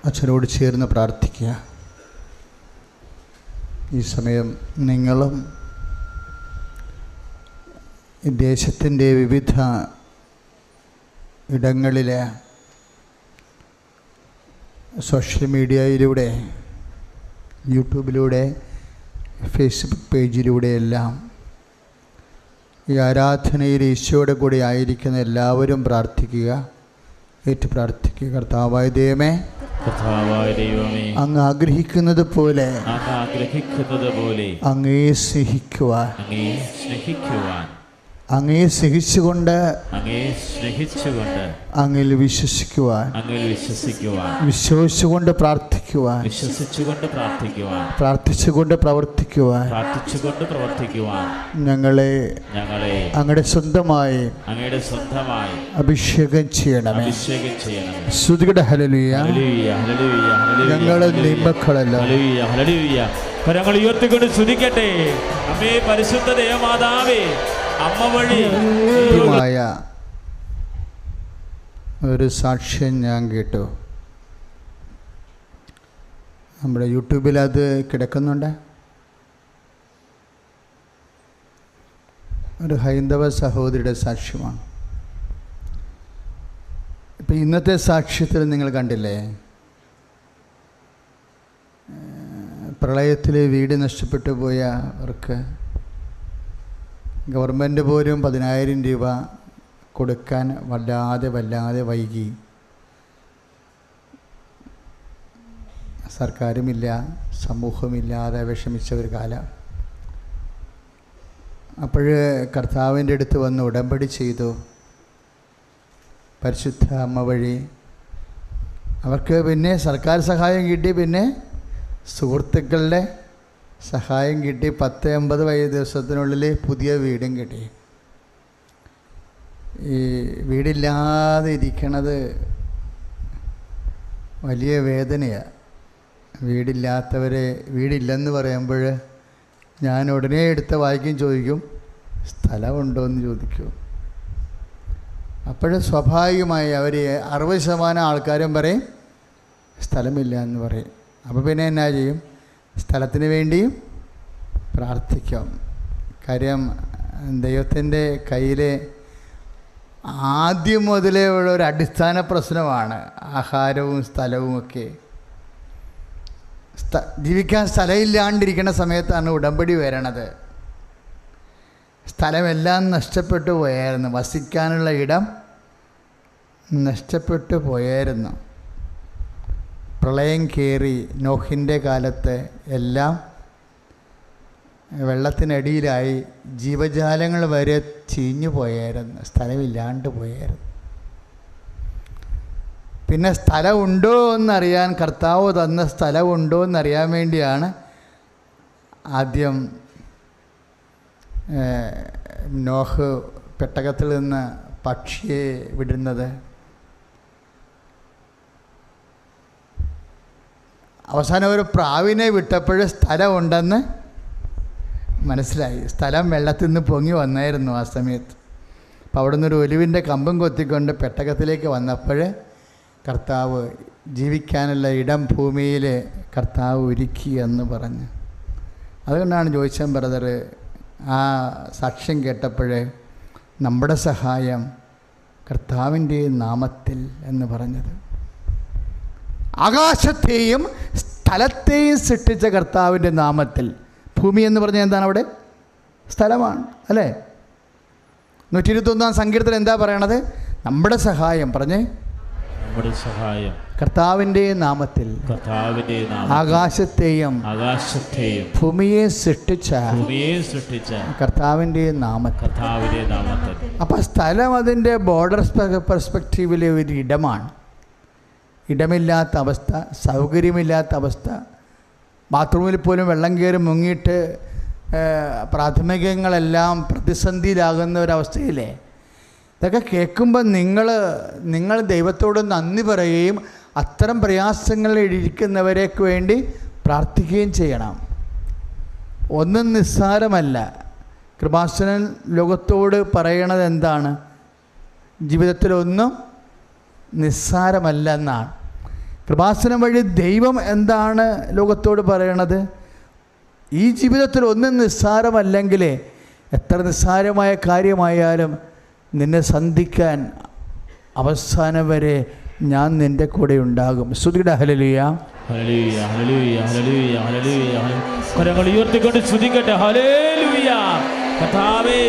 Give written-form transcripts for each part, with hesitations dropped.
അച്ഛനോട് ചേർന്ന് പ്രാർത്ഥിക്കുക. ഈ സമയം നിങ്ങളും ഈ ദേശത്തിൻ്റെ വിവിധ ഇടങ്ങളിലെ സോഷ്യൽ മീഡിയയിലൂടെ, യൂട്യൂബിലൂടെ, ഫേസ്ബുക്ക് പേജിലൂടെയെല്ലാം ഈ ആരാധനയിൽ ഈശോയുടെ കൂടെ ആയിരിക്കുന്ന എല്ലാവരും പ്രാർത്ഥിക്കുക, ഏറ്റു പ്രാർത്ഥിക്കുക. കർത്താവായ ദൈവമേ, അങ്ങ് ആഗ്രഹിക്കുന്നത് പോലെ അങ്ങേ സ്നേഹിക്കുവാൻ, അങ്ങേ സ്നേഹിച്ചുകൊണ്ട് അങ്ങിൽ വിശ്വസിക്കുവാൻ, വിശ്വസിച്ചുകൊണ്ട് പ്രാർത്ഥിക്കുവാൻ, പ്രാർത്ഥിച്ചുകൊണ്ട് പ്രവർത്തിക്കുവാൻ ഞങ്ങളെ അങ്ങയുടെ സ്വന്തമായി അഭിഷേകം ചെയ്യണമേ. സ്തുതിയുടെ ഹല്ലേലൂയ. ഞങ്ങളെ നിയമക്കളല്ല. കരങ്ങൾ ഉയർത്തിക്കൊണ്ട് സ്തുതിക്കട്ടെ. അമ്മേ, പരിശുദ്ധ ദേവമാതാവേ, അമ്മ വഴി ഒരു സാക്ഷ്യം ഞാൻ കേട്ടു. നമ്മുടെ യൂട്യൂബിൽ അത് കിടക്കുന്നുണ്ട്. ഒരു ഹൈന്ദവ സഹോദരിയുടെ സാക്ഷ്യമാണ്. ഇപ്പം ഇന്നത്തെ സാക്ഷ്യത്തിൽ നിങ്ങൾ കണ്ടില്ലേ, പ്രളയത്തിൽ വീട് നഷ്ടപ്പെട്ടു പോയവർക്ക് ഗവൺമെൻറ് പോലും 10,000 രൂപ കൊടുക്കാൻ വല്ലാതെ വൈകി. സർക്കാരുമില്ല, സമൂഹമില്ലാതെ വിഷമിച്ച ഒരു കാലം. അപ്പോൾ കർത്താവിൻ്റെ അടുത്ത് വന്ന് ഉടമ്പടി ചെയ്തു. പരിശുദ്ധ അമ്മ വഴി അവർക്ക് പിന്നെ സർക്കാർ സഹായം കിട്ടി, പിന്നെ സുഹൃത്തുക്കളുടെ സഹായം കിട്ടി. 10-50 ദിവസത്തിനുള്ളിൽ പുതിയ വീടും കിട്ടി. ഈ വീടില്ലാതെ ഇരിക്കണത് വലിയ വേദനയാണ്. വീടില്ലാത്തവരെ വീടില്ലെന്ന് പറയുമ്പോൾ ഞാൻ ഉടനെ എടുത്ത വായിക്കും, ചോദിക്കും സ്ഥലമുണ്ടോ എന്ന് ചോദിക്കും. അപ്പോൾ സ്വാഭാവികമായി അവർ 60% ആൾക്കാരും പറയും സ്ഥലമില്ല എന്ന് പറയും. അപ്പോൾ പിന്നെ എന്നാ ചെയ്യും? സ്ഥലത്തിന് വേണ്ടിയും പ്രാർത്ഥിക്കാം. കാര്യം ദൈവത്തിൻ്റെ കയ്യിൽ ആദ്യം മുതലേ ഉള്ള ഒരു അടിസ്ഥാന പ്രശ്നമാണ് ആഹാരവും സ്ഥലവുമൊക്കെ. ജീവിക്കാൻ സ്ഥലമില്ലാണ്ടിരിക്കുന്ന സമയത്താണ് ഉടമ്പടി വരണത്. സ്ഥലമെല്ലാം നഷ്ടപ്പെട്ടു പോയായിരുന്നു, വസിക്കാനുള്ള ഇടം നഷ്ടപ്പെട്ടു പോയായിരുന്നു. പ്രളയം കയറി. നോഹിൻ്റെ കാലത്ത് എല്ലാം വെള്ളത്തിനടിയിലായി. ജീവജാലങ്ങൾ വരെ ചീഞ്ഞു പോയായിരുന്നു, സ്ഥലമില്ലാണ്ട് പോയായിരുന്നു. പിന്നെ സ്ഥലമുണ്ടോ എന്നറിയാൻ, കർത്താവ് തന്ന സ്ഥലമുണ്ടോ എന്നറിയാൻ വേണ്ടിയാണ് ആദ്യം നോഹ് പെട്ടകത്തിൽ നിന്ന് പക്ഷിയെ വിടുന്നത്. അവസാനം ഒരു പ്രാവിനെ വിട്ടപ്പോൾ സ്ഥലമുണ്ടെന്ന് മനസ്സിലായി. സ്ഥലം വെള്ളത്തിൽ നിന്ന് പൊങ്ങി വന്നായിരുന്നു ആ സമയത്ത്. അപ്പോൾ അവിടെ നിന്നൊരു ഒലിവിൻ്റെ കമ്പും കൊത്തിക്കൊണ്ട് പെട്ടകത്തിലേക്ക് വന്നപ്പോൾ കർത്താവ് ജീവിക്കാനുള്ള ഇടം ഭൂമിയിൽ കർത്താവ് ഒരുക്കി എന്ന് പറഞ്ഞ്. അതുകൊണ്ടാണ് ജോയ്സൻ ബ്രദർ ആ സാക്ഷ്യം കേട്ടപ്പോൾ നമ്മുടെ സഹായം കർത്താവിൻ്റെ നാമത്തിൽ എന്ന് പറഞ്ഞത്. ആകാശത്തെയും സ്ഥലത്തെയും സൃഷ്ടിച്ച കർത്താവിൻ്റെ നാമത്തിൽ. ഭൂമി എന്ന് പറഞ്ഞാൽ എന്താണ്? അവിടെ സ്ഥലമാണ്, അല്ലേ? 121 സങ്കീർത്തനം എന്താ പറയണത്? നമ്മുടെ സഹായം പറഞ്ഞേ, നമ്മുടെ സഹായം കർത്താവിൻ്റെ നാമത്തിൽ, ആകാശത്തെയും ഭൂമിയെ സൃഷ്ടിച്ച കർത്താവിൻ്റെ നാമത്തിൽ. അപ്പം സ്ഥലം അതിൻ്റെ ബോർഡർ പെർസ്പെക്റ്റീവിലെ ഒരു ഇടമാണ്. ഇടമില്ലാത്ത അവസ്ഥ, സൗകര്യമില്ലാത്ത അവസ്ഥ, ബാത്റൂമിൽ പോലും വെള്ളം കയറി മുങ്ങിയിട്ട് പ്രാഥമികങ്ങളെല്ലാം പ്രതിസന്ധിയിലാകുന്ന ഒരവസ്ഥയില്ലേ? ഇതൊക്കെ കേൾക്കുമ്പോൾ നിങ്ങൾ ദൈവത്തോട് നന്ദി പറയുകയും അത്തരം പ്രയാസങ്ങളിൽ ഇരിക്കുന്നവരേക്ക് വേണ്ടി പ്രാർത്ഥിക്കുകയും ചെയ്യണം. ഒന്നും നിസ്സാരമല്ല. കൃപാസനൻ ലോകത്തോട് പറയണത് എന്താണ്? ജീവിതത്തിലൊന്നും നിസ്സാരമല്ല എന്നാണ്. കൃപാസനം വഴി ദൈവം എന്താണ് ലോകത്തോട് പറയണത്? ഈ ജീവിതത്തിൽ ഒന്നും നിസ്സാരമല്ലെങ്കിൽ എത്ര നിസ്സാരമായ കാര്യമായാലും നിന്നെ സന്ധിക്കാൻ അവസാനം വരെ ഞാൻ നിൻ്റെ കൂടെ ഉണ്ടാകും. സ്തുതിയുടെ ഹല്ലേലൂയ. ഹല്ലേലൂയ, ഹല്ലേലൂയ, ഹല്ലേലൂയ, ഹല്ലേലൂയ. കരങ്ങൾ ഉയർത്തിക്കൊണ്ട് സ്തുതിക്കട്ടെ. ഹല്ലേലൂയ. കർത്താവേ,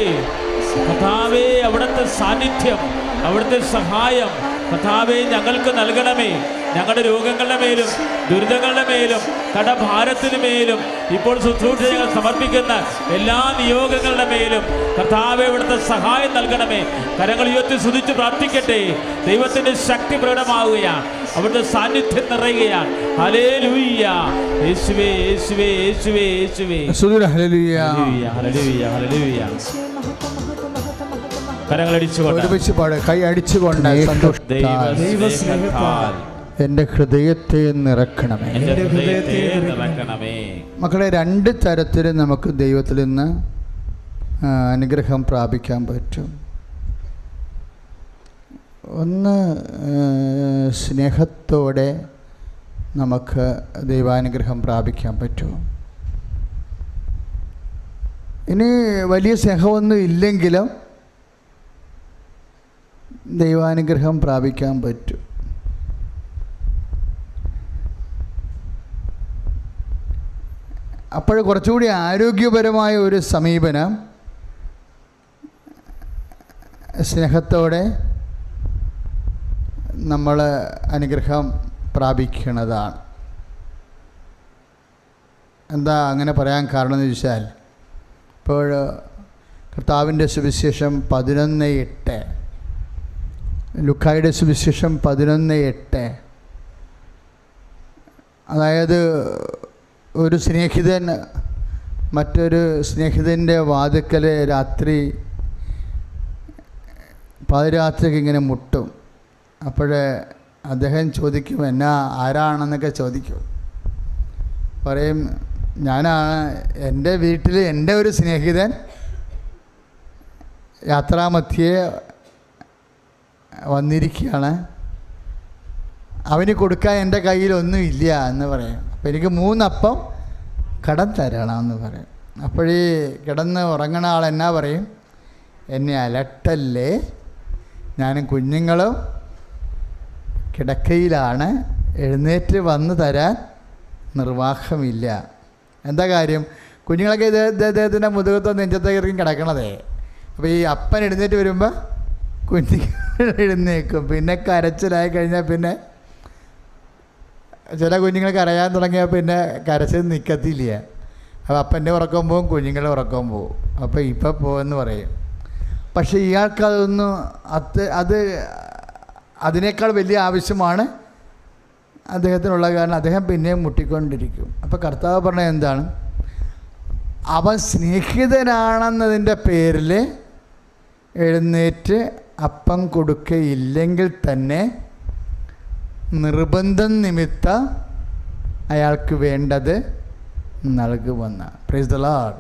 കർത്താവേ, അവിടുത്തെ സാന്നിധ്യം, അവിടുത്തെ സഹായം കർത്താവേ ഞങ്ങൾക്ക് നൽകണമേ. ഞങ്ങളുടെ രോഗങ്ങളുടെ മേലും ദുരിതങ്ങളുടെ മേലും കടഭാരത്തിന് മേലും ഇപ്പോൾ ശുശ്രൂഷ ഞങ്ങൾ സമർപ്പിക്കുന്ന എല്ലാ നിയോഗങ്ങളുടെ മേലും കർത്താവേ ഇവിടുത്തെ സഹായം നൽകണമേ. കരങ്ങൾ ഉയർത്തി സ്തുതിച്ച് പ്രാർത്ഥിക്കട്ടെ. ദൈവത്തിൻ്റെ ശക്തി പ്രകടമാവുകയാണ്, അവിടുത്തെ സാന്നിധ്യം നിറയുകയാണ്. ഹല്ലേലൂയ. യേശുവേ, യേശുവേ, യേശുവേ, യേശുവേ. ഹല്ലേലൂയ, ഹല്ലേലൂയ, ഹല്ലേലൂയ. കരങ്ങളടിച്ചുകൊണ്ട് ഒരുമിച്ച് പാടുക. കൈ അടിച്ചുകൊണ്ട് ദൈവസ്നേഹത്താൽ എൻ്റെ ഹൃദയത്തെ നിറക്കണമേ. മക്കളെ, രണ്ട് തരത്തിൽ നമുക്ക് ദൈവത്തിൽ നിന്ന് അനുഗ്രഹം പ്രാപിക്കാൻ പറ്റും. ഒന്ന്, സ്നേഹത്തോടെ നമുക്ക് ദൈവാനുഗ്രഹം പ്രാപിക്കാൻ പറ്റും. ഇനി വലിയ സ്നേഹമൊന്നും ഇല്ലെങ്കിലും ദൈവാനുഗ്രഹം പ്രാപിക്കാൻ പറ്റും. അപ്പോൾ കുറച്ചുകൂടി ആരോഗ്യപരമായ ഒരു സമീപനം സ്നേഹത്തോടെ നമ്മൾ അനുഗ്രഹം പ്രാപിക്കുന്നതാണ്. എന്താ അങ്ങനെ പറയാൻ കാരണം എന്ന് ചോദിച്ചാൽ, ഇപ്പോൾ കർത്താവിൻ്റെ സുവിശേഷം 11:8, ലുക്കായുടെ സുവിശേഷം 11:8, അതായത് ഒരു സ്നേഹിതൻ മറ്റൊരു സ്നേഹിതൻ്റെ വാതിക്കൽ രാത്രി പാതിരാത്രിക്ക് ഇങ്ങനെ മുട്ടും. അപ്പോൾ അദ്ദേഹം ചോദിക്കും, എന്നാ ആരാണെന്നൊക്കെ ചോദിക്കും. പറയും, ഞാനാണ്, എൻ്റെ വീട്ടിൽ എൻ്റെ ഒരു സ്നേഹിതൻ യാത്രാമധ്യേ വന്നിരിക്കുകയാണ്, അവന് കൊടുക്കാൻ എൻ്റെ കയ്യിലൊന്നും ഇല്ല എന്ന് പറയും. അപ്പോൾ എനിക്ക് 3 അപ്പം കടം തരണമെന്ന് പറയും. അപ്പോഴീ കിടന്ന് ഉറങ്ങണ ആൾ എന്നാ പറയും, എന്നെ അലട്ടല്ലേ, ഞാനും കുഞ്ഞുങ്ങളും കിടക്കയിലാണ്, എഴുന്നേറ്റ് വന്ന് തരാൻ നിർവാഹമില്ല. എന്താ കാര്യം? കുഞ്ഞുങ്ങളൊക്കെ ഇദ്ദേഹത്തിൻ്റെ മുതുകത്തോ നെഞ്ചത്തേക്കും കിടക്കണതേ. അപ്പോൾ ഈ അപ്പൻ എഴുന്നേറ്റ് വരുമ്പോൾ കുഞ്ഞുങ്ങൾ എഴുന്നേക്കും. പിന്നെ കരച്ചിലായി കഴിഞ്ഞാൽ പിന്നെ ചില കുഞ്ഞുങ്ങൾ കരയാൻ തുടങ്ങിയാൽ പിന്നെ കരച്ചിൽ നിൽക്കത്തില്ല. അപ്പോൾ അപ്പൻ്റെ ഉറക്കം പോവും, കുഞ്ഞുങ്ങളുടെ ഉറക്കം പോവും. അപ്പോൾ ഇപ്പം പോകുമെന്ന് പറയും. പക്ഷേ ഇയാൾക്കതൊന്നും അതിനേക്കാൾ വലിയ ആവശ്യമാണ് അദ്ദേഹത്തിനുള്ള. കാരണം അദ്ദേഹം പിന്നെയും മുട്ടിക്കൊണ്ടിരിക്കും. അപ്പോൾ കർത്താവ് പറഞ്ഞത് എന്താണ്? അവൻ സ്നേഹിതനാണെന്നതിൻ്റെ പേരിൽ എഴുന്നേറ്റ് അപ്പം കൊടുക്കയില്ലെങ്കിൽ തന്നെ നിർബന്ധം നിമിത്തം അയാൾക്ക് വേണ്ടത് നൽകുമെന്ന. Price the Lord.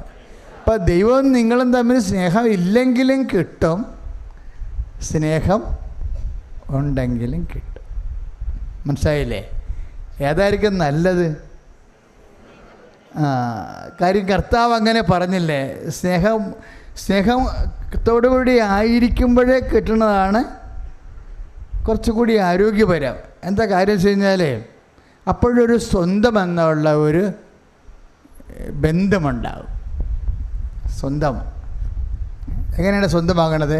അപ്പോൾ ദൈവവും നിങ്ങളും തമ്മിൽ സ്നേഹം ഇല്ലെങ്കിലും കിട്ടും, സ്നേഹം ഉണ്ടെങ്കിലും കിട്ടും. മനസ്സിലായില്ലേ? ഏതായിരിക്കും നല്ലത്? കാര്യം കർത്താവ് അങ്ങനെ പറഞ്ഞില്ലേ, സ്നേഹത്തോടുകൂടി ആയിരിക്കുമ്പോഴേ കിട്ടുന്നതാണ് കുറച്ചുകൂടി ആരോഗ്യപരം. എന്താ കാര്യം വെച്ച് കഴിഞ്ഞാൽ, അപ്പോഴൊരു സ്വന്തം എന്നുള്ള ഒരു ബന്ധമുണ്ടാകും. സ്വന്തം എങ്ങനെയാണ് സ്വന്തമാകണത്?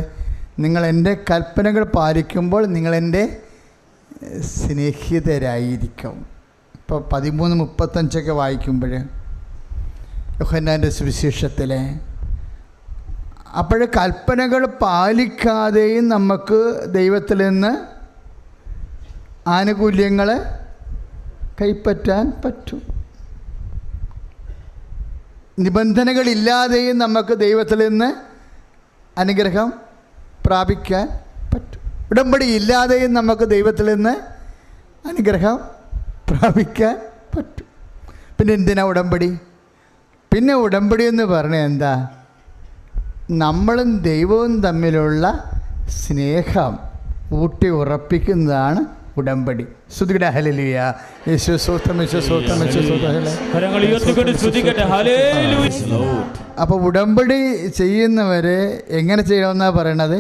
നിങ്ങൾ എൻ്റെ കൽപ്പനകൾ പാലിക്കുമ്പോൾ നിങ്ങളെൻ്റെ സ്നേഹിതരായിരിക്കും. ഇപ്പോൾ 13:35 വായിക്കുമ്പോൾ യോഹന്നാൻ്റെ സുവിശേഷത്തിൽ, അപ്പോൾ കൽപ്പനകൾ പാലിക്കാതെയും നമുക്ക് ദൈവത്തിൽ നിന്ന് ആനുകൂല്യങ്ങൾ കൈപ്പറ്റാൻ പറ്റും. നിബന്ധനകളില്ലാതെയും നമുക്ക് ദൈവത്തിൽ നിന്ന് അനുഗ്രഹം പ്രാപിക്കാൻ പറ്റും. ഉടമ്പടി ഇല്ലാതെയും നമുക്ക് ദൈവത്തിൽ നിന്ന് അനുഗ്രഹം പ്രാപിക്കാൻ പറ്റും. പിന്നെ എന്തിനാ ഉടമ്പടി? പിന്നെ ഉടമ്പടി എന്ന് പറഞ്ഞാൽ എന്താ? നമ്മളും ദൈവവും തമ്മിലുള്ള സ്നേഹം ഊട്ടി ഉറപ്പിക്കുന്നതാണ് ഉടമ്പടി. സ്തുതിക്കട്ടെ ഹല്ലേലൂയ. യേശു സ്തോത്രം, യേശു സ്തോത്രം, യേശു സ്തോത്രം. കരങ്ങൾ ഉയർത്തിക്കൊണ്ട് സ്തുതിക്കട്ടെ. ഹല്ലേലൂയ. അപ്പോൾ ഉടമ്പടി ചെയ്യുന്നവരെ എങ്ങനെ ചെയ്യണമെന്നാണ് പറയണത്?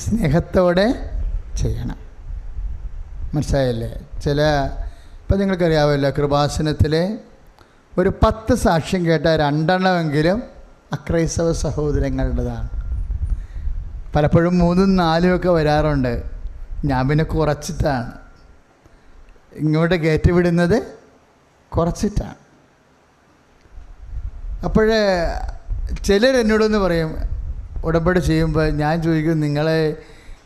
സ്നേഹത്തോടെ ചെയ്യണം. മനസ്സിലായല്ലേ? ഇപ്പം നിങ്ങൾക്കറിയാമല്ലോ, കൃപാസനത്തിൽ ഒരു 10 സാക്ഷ്യം കേട്ടാൽ 2 എണ്ണമെങ്കിലും അക്രൈസ്തവ സഹോദരങ്ങളുടേതാണ്. പലപ്പോഴും 3ഉം 4ഉം ഒക്കെ വരാറുണ്ട്. ഞാൻ പിന്നെ കുറച്ചിട്ടാണ് ഇങ്ങോട്ട് കയറ്റി വിടുന്നത്, കുറച്ചിട്ടാണ്. അപ്പോഴേ ചിലരെന്നോടൊന്ന് പറയും, ഉടമ്പടി ചെയ്യുമ്പോൾ ഞാൻ ചോദിക്കും, നിങ്ങളെ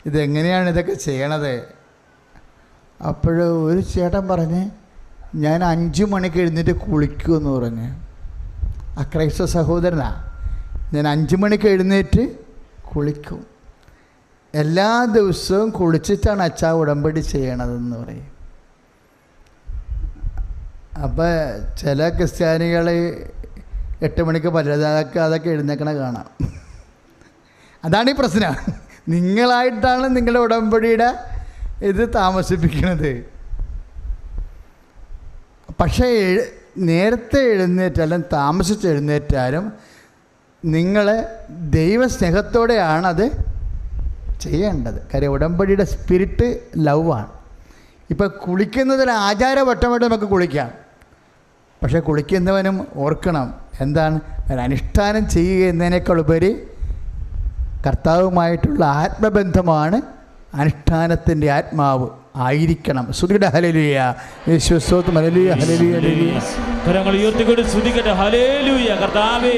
ഇതെങ്ങനെയാണ് ഇതൊക്കെ ചെയ്യണത്? അപ്പോൾ ഒരു ചേട്ടൻ പറഞ്ഞ്, ഞാൻ 5 മണിക്ക് എഴുന്നേറ്റ് കുളിക്കുമെന്ന് പറഞ്ഞ്. അക്രൈസ്തവ സഹോദരനാണ്. ഞാൻ 5 മണിക്ക് എഴുന്നേറ്റ് കുളിക്കും, എല്ലാ ദിവസവും കുളിച്ചിട്ടാണ് അച്ഛാ ഉടമ്പടി ചെയ്യണതെന്ന് പറയും. അപ്പോൾ ചില ക്രിസ്ത്യാനികൾ 8 മണിക്ക് അതൊക്കെ എഴുന്നേക്കണ കാണാം. അതാണ് ഈ പ്രശ്നം. നിങ്ങളായിട്ടാണ് നിങ്ങളുടെ ഉടമ്പടിയുടെ ഇത് താമസിപ്പിക്കുന്നത്. പക്ഷേ നേരത്തെ എഴുന്നേറ്റാലും താമസിച്ച് എഴുന്നേറ്റാലും നിങ്ങൾ ദൈവസ്നേഹത്തോടെയാണ് അത് ചെയ്യേണ്ടത്. കാര്യം ഉടമ്പടിയുടെ സ്പിരിറ്റ് ലവാണ്. ഇപ്പം കുളിക്കുന്നതിൽ ആചാരവട്ടമായിട്ട് നമുക്ക് കുളിക്കാം. പക്ഷേ കുളിക്കുന്നവനും ഓർക്കണം, എന്താണ് ഒരനുഷ്ഠാനം ചെയ്യുക എന്നതിനേക്കാളുപരി കർത്താവുമായിട്ടുള്ള ആത്മബന്ധമാണ് അനുഷ്ഠാനത്തിൻ്റെ ആത്മാവ് ആയിരിക്കണം. സ്തുതിക്കട്ടെ ഹല്ലേലൂയ. യേശു സ്തോത്രം. ഹല്ലേലൂയ, ഹല്ലേലൂയ, ഹല്ലേലൂയ. കരങ്ങൾ ഉയർത്തിക്കൊണ്ട് സ്തുതിക്കട്ടെ. ഹല്ലേലൂയ. കർത്താവേ,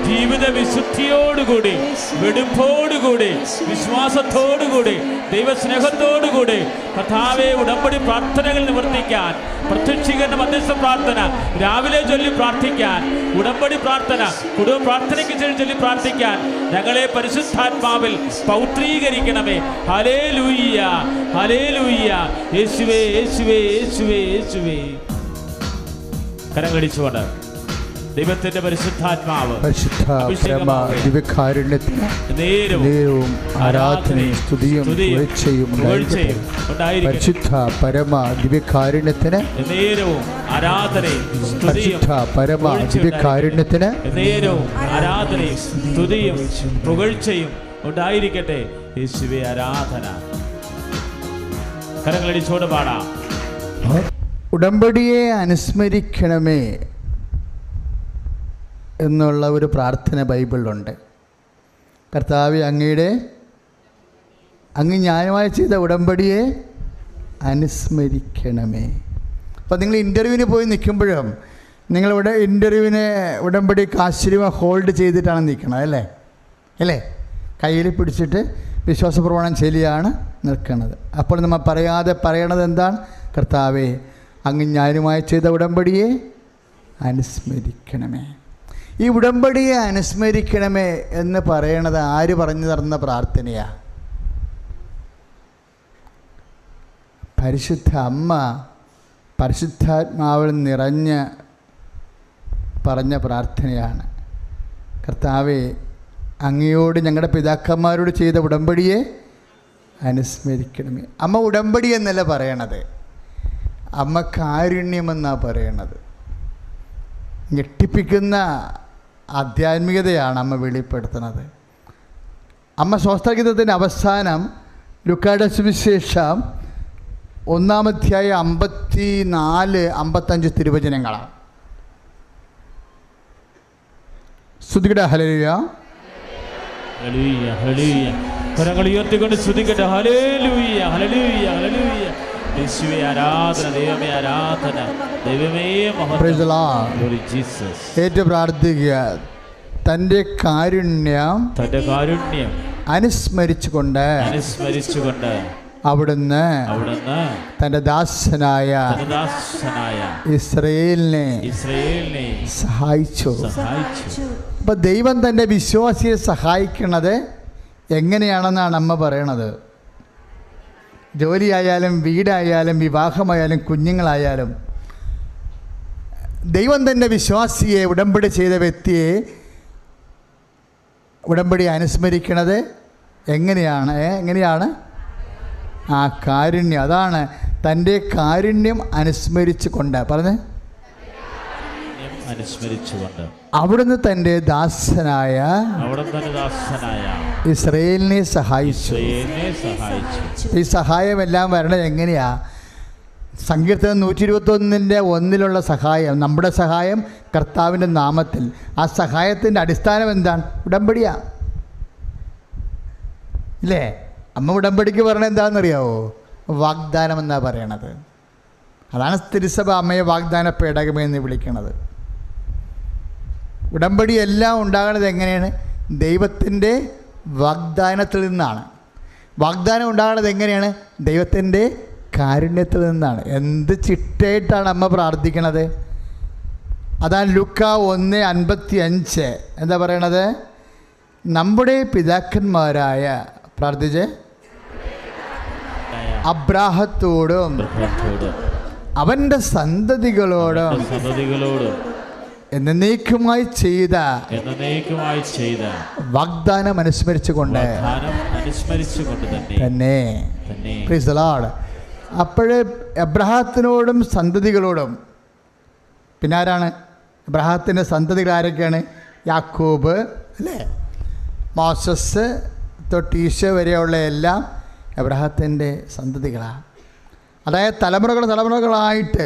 ജീവിത വിശുദ്ധിയോടുകൂടി, വെടുപ്പോടുകൂടി, വിശ്വാസത്തോടുകൂടി, ദൈവസ്നേഹത്തോടുകൂടി കർത്താവേ ഉടമ്പടി പ്രാർത്ഥനകൾ നിവർത്തിക്കാൻ, പ്രത്യക്ഷീകരണ മധ്യസ്ഥ പ്രാർത്ഥന രാവിലെ ചൊല്ലി പ്രാർത്ഥിക്കാൻ, ഉടമ്പടി പ്രാർത്ഥന കുടുംബ പ്രാർത്ഥനയ്ക്ക് ചൊല്ലി പ്രാർത്ഥിക്കാൻ ഞങ്ങളെ പരിശുദ്ധാത്മാവിൽ പൗത്രീകരിക്കണമേ. ഹല്ലേലൂയ, ഹല്ലേലൂയ. യേശുവേ, യേശുവേ, യേശുവേ, യേശുവേ. കരങ്ങളടിച്ചുകൊണ്ട് ദൈവത്തിന്റെ പരിശുദ്ധാത്മാവ് നേരവും ആരാധനയും സ്തുതിയും പുകഴ്ചയും പരിശുദ്ധ പരമ ദിവ്യകാരുണ്യത്തിന് നേരവും ആരാധനയും പരിശുദ്ധ പരമ ദിവ്യകാരുണ്യത്തിന് നേരവും ആരാധനയും സ്തുതിയും പുകഴ്ചയും ഉണ്ടായിരിക്കട്ടെ. യേശുവേ ആരാധന. കരങ്ങളടിച്ചോട് പാടാം. ഉടമ്പടിയെ അനുസ്മരിക്കണമേ എന്നുള്ള ഒരു പ്രാർത്ഥന ബൈബിളിലുണ്ട്. കർത്താവേ, അങ്ങ് ന്യായമായി ചെയ്ത ഉടമ്പടിയെ അനുസ്മരിക്കണമേ. അപ്പോൾ നിങ്ങൾ ഇൻ്റർവ്യൂവിന് പോയി നിൽക്കുമ്പോഴും നിങ്ങളിവിടെ ഉടമ്പടി കാശിരുവ ഹോൾഡ് ചെയ്തിട്ടാണ് നിൽക്കുന്നത്, അല്ലേ? കയ്യിൽ പിടിച്ചിട്ട് വിശ്വാസപ്രമാണം ചൊല്ലിയാണ് നിൽക്കുന്നത്. അപ്പോൾ നമ്മൾ പറയണത് എന്താണ്? കർത്താവേ, അങ്ങ് ന്യായമായി ചെയ്ത ഉടമ്പടിയെ അനുസ്മരിക്കണമേ. ഈ ഉടമ്പടിയെ അനുസ്മരിക്കണമേ എന്ന് പറയണത് ആര് പറഞ്ഞു തരുന്ന പ്രാർത്ഥനയാണ്? പരിശുദ്ധ അമ്മ പരിശുദ്ധാത്മാവിൽ നിറഞ്ഞ് പറഞ്ഞ പ്രാർത്ഥനയാണ്. കർത്താവേ, അങ്ങയോട് ഞങ്ങളുടെ പിതാക്കന്മാരോട് ചെയ്ത ഉടമ്പടിയെ അനുസ്മരിക്കണമേ. അമ്മ ഉടമ്പടി എന്നല്ല പറയണത്, അമ്മ കാരുണ്യമെന്നാണ് പറയണത്. ഞെട്ടിപ്പിക്കുന്ന ആധ്യാത്മികതയാണ് അമ്മ വെളിപ്പെടുത്തുന്നത്. അമ്മ സ്വസ്ത്രഗീതത്തിൻ്റെ അവസാനം ലൂക്കായുടെ സുവിശേഷം 1-ാം അധ്യായം 54-55 തിരുവചനങ്ങളാണ്. സ്തുതിക്കട്ടെ. ഹല്ലേലൂയ, ഹല്ലേലൂയ, ഹല്ലേലൂയ. കരങ്ങൾ ഉയർത്തിക്കൊണ്ട് സ്തുതിക്കട്ടെ. ഹല്ലേലൂയ, ഹല്ലേലൂയ, ഹല്ലേലൂയ. യേശുവേ ആരാധന, ദൈവമേ ആരാധന, ദൈവമേ മഹത്വം. ഏറ്റു പ്രാർത്ഥിക്കുക. തൻ്റെ കാരുണ്യം അനുസ്മരിച്ചുകൊണ്ട് അവിടുന്ന് തൻ്റെ ദാസനായ ഇസ്രായേലിനെ സഹായിച്ചു. അപ്പം ദൈവം തൻ്റെ വിശ്വാസിയെ സഹായിക്കുന്നത് എങ്ങനെയാണെന്നാണ് അമ്മ പറയണത്. ജോലിയായാലും വീടായാലും വിവാഹമായാലും കുഞ്ഞുങ്ങളായാലും ദൈവം തൻ്റെ വിശ്വാസിയെ, ഉടമ്പടി ചെയ്ത വ്യക്തിയെ ഉടമ്പടി അനുസ്മരിക്കുന്നത് എങ്ങനെയാണ്? ആ കാരുണ്യം. അതാണ് തൻ്റെ കാരുണ്യം അനുസ്മരിച്ചു കൊണ്ട് പറഞ്ഞേ അനുസ്മരിച്ചുകൊണ്ട് അവിടുന്ന് തൻ്റെ ദാസനായ ഇസ്രായേലിനെ സഹായിച്ചു. ഈ സഹായമെല്ലാം വരണത് എങ്ങനെയാ? സങ്കീർത്തനം 121:1 സഹായം, നമ്മുടെ സഹായം കർത്താവിൻ്റെ നാമത്തിൽ. ആ സഹായത്തിൻ്റെ അടിസ്ഥാനം എന്താണ്? ഉടമ്പടിയാണ് ഇല്ലേ? അമ്മ ഉടമ്പടിക്ക് പറയണത് എന്താണെന്നറിയാവോ? വാഗ്ദാനം എന്നാണ് പറയണത്. അതാണ് തിരുസഭ അമ്മയെ വാഗ്ദാന പേടകമെന്ന് വിളിക്കണത്. ഉടമ്പടി എല്ലാം ഉണ്ടാകുന്നത് എങ്ങനെയാണ്? ദൈവത്തിൻ്റെ വാഗ്ദാനത്തിൽ നിന്നാണ്. വാഗ്ദാനം ഉണ്ടാകുന്നത് എങ്ങനെയാണ്? ദൈവത്തിൻ്റെ കാരുണ്യത്തിൽ നിന്നാണ്. എന്ത് ചിട്ടയായിട്ടാണ് അമ്മ പ്രാർത്ഥിക്കണത്! അതാണ് ലൂക്കാ 1:55 എന്താ പറയണത്? നമ്മുടെ പിതാക്കന്മാരായ പ്രാർത്ഥിച്ച് അബ്രാഹത്തോടും അവൻ്റെ സന്തതികളോടും എന്നേക്കുമായി ചെയ്ത വാഗ്ദാനം അനുസ്മരിച്ചുകൊണ്ട് തന്നെ. Price the Lord. അപ്പോഴേ എബ്രഹാത്തിനോടും സന്തതികളോടും, പിന്നെ ആരാണ് എബ്രഹാത്തിൻ്റെ സന്തതികൾ? ആരൊക്കെയാണ്? യാക്കോബ് അല്ലേ, മോസസ് തൊട്ട് ഈശോ വരെയുള്ള എല്ലാം എബ്രഹാത്തിൻ്റെ സന്തതികളാണ്. അതായത് തലമുറകളായിട്ട്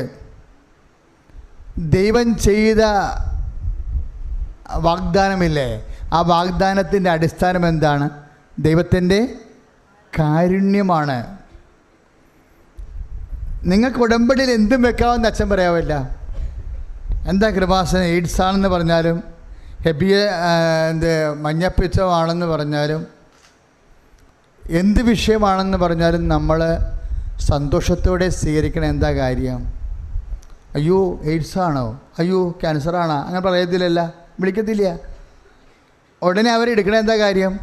ദൈവം ചെയ്ത വാഗ്ദാനമില്ലേ, ആ വാഗ്ദാനത്തിൻ്റെ അടിസ്ഥാനം എന്താണ്? ദൈവത്തിൻ്റെ കാരുണ്യമാണ്. നിങ്ങൾക്ക് ഉടമ്പടിയിൽ എന്തും വെക്കാമെന്ന് അച്ഛൻ പറയാവില്ല. എന്താ കൃപാസനം എയ്ഡ്സ് ആണെന്ന് പറഞ്ഞാലും, മഞ്ഞപ്പിച്ചമാണെന്ന് പറഞ്ഞാലും, എന്ത് വിഷയമാണെന്ന് പറഞ്ഞാലും നമ്മൾ സന്തോഷത്തോടെ സ്വീകരിക്കണം. എന്താ കാര്യം? അയ്യോ എയ്ഡ്സാണോ, അയ്യോ ക്യാൻസറാണോ, അങ്ങനെ പറയത്തില്ലല്ല, വിളിക്കത്തില്ല. ഉടനെ അവരെടുക്കണ എന്താ കാര്യം?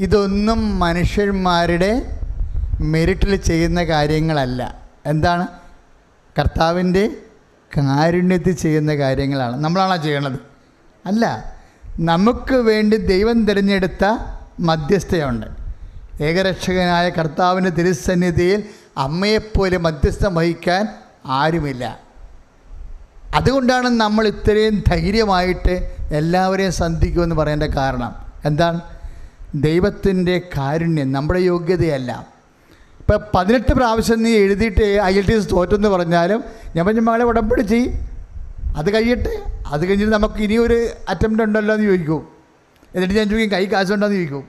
ഇതൊന്നും മനുഷ്യന്മാരുടെ മെറിറ്റിൽ ചെയ്യുന്ന കാര്യങ്ങളല്ല. എന്താണ്? കർത്താവിൻ്റെ കാരുണ്യത്തിൽ ചെയ്യുന്ന കാര്യങ്ങളാണ്. നമ്മളാണോ ചെയ്യണത്? അല്ല, നമുക്ക് വേണ്ടി ദൈവം തിരഞ്ഞെടുത്ത മധ്യസ്ഥയുണ്ട്. ഏകരക്ഷകനായ കർത്താവിൻ്റെ തിരുസന്നിധിയിൽ അമ്മയെപ്പോലെ മധ്യസ്ഥം വഹിക്കാൻ ആരുമില്ല. അതുകൊണ്ടാണ് നമ്മൾ ഇത്രയും ധൈര്യമായിട്ട് എല്ലാവരെയും സന്ധിക്കുമെന്ന് പറയേണ്ട കാരണം. എന്താണ്? ദൈവത്തിൻ്റെ കാരുണ്യം, നമ്മുടെ യോഗ്യതയല്ല. ഇപ്പം 18 പ്രാവശ്യം നീ എഴുതിയിട്ട് IELTS തോറ്റെന്ന് പറഞ്ഞാലും ഞാൻ പറഞ്ഞ മകളെ ഉടമ്പടി ചെയ്യും, അത് കഴിയട്ടെ, അത് കഴിഞ്ഞിട്ട് നമുക്ക് ഇനിയൊരു അറ്റംപ്റ്റ് ഉണ്ടല്ലോ എന്ന് ചോദിക്കും. എന്നിട്ട് ഞാൻ ചോദിക്കും കൈ കാശുണ്ടോ എന്ന് ചോദിക്കും.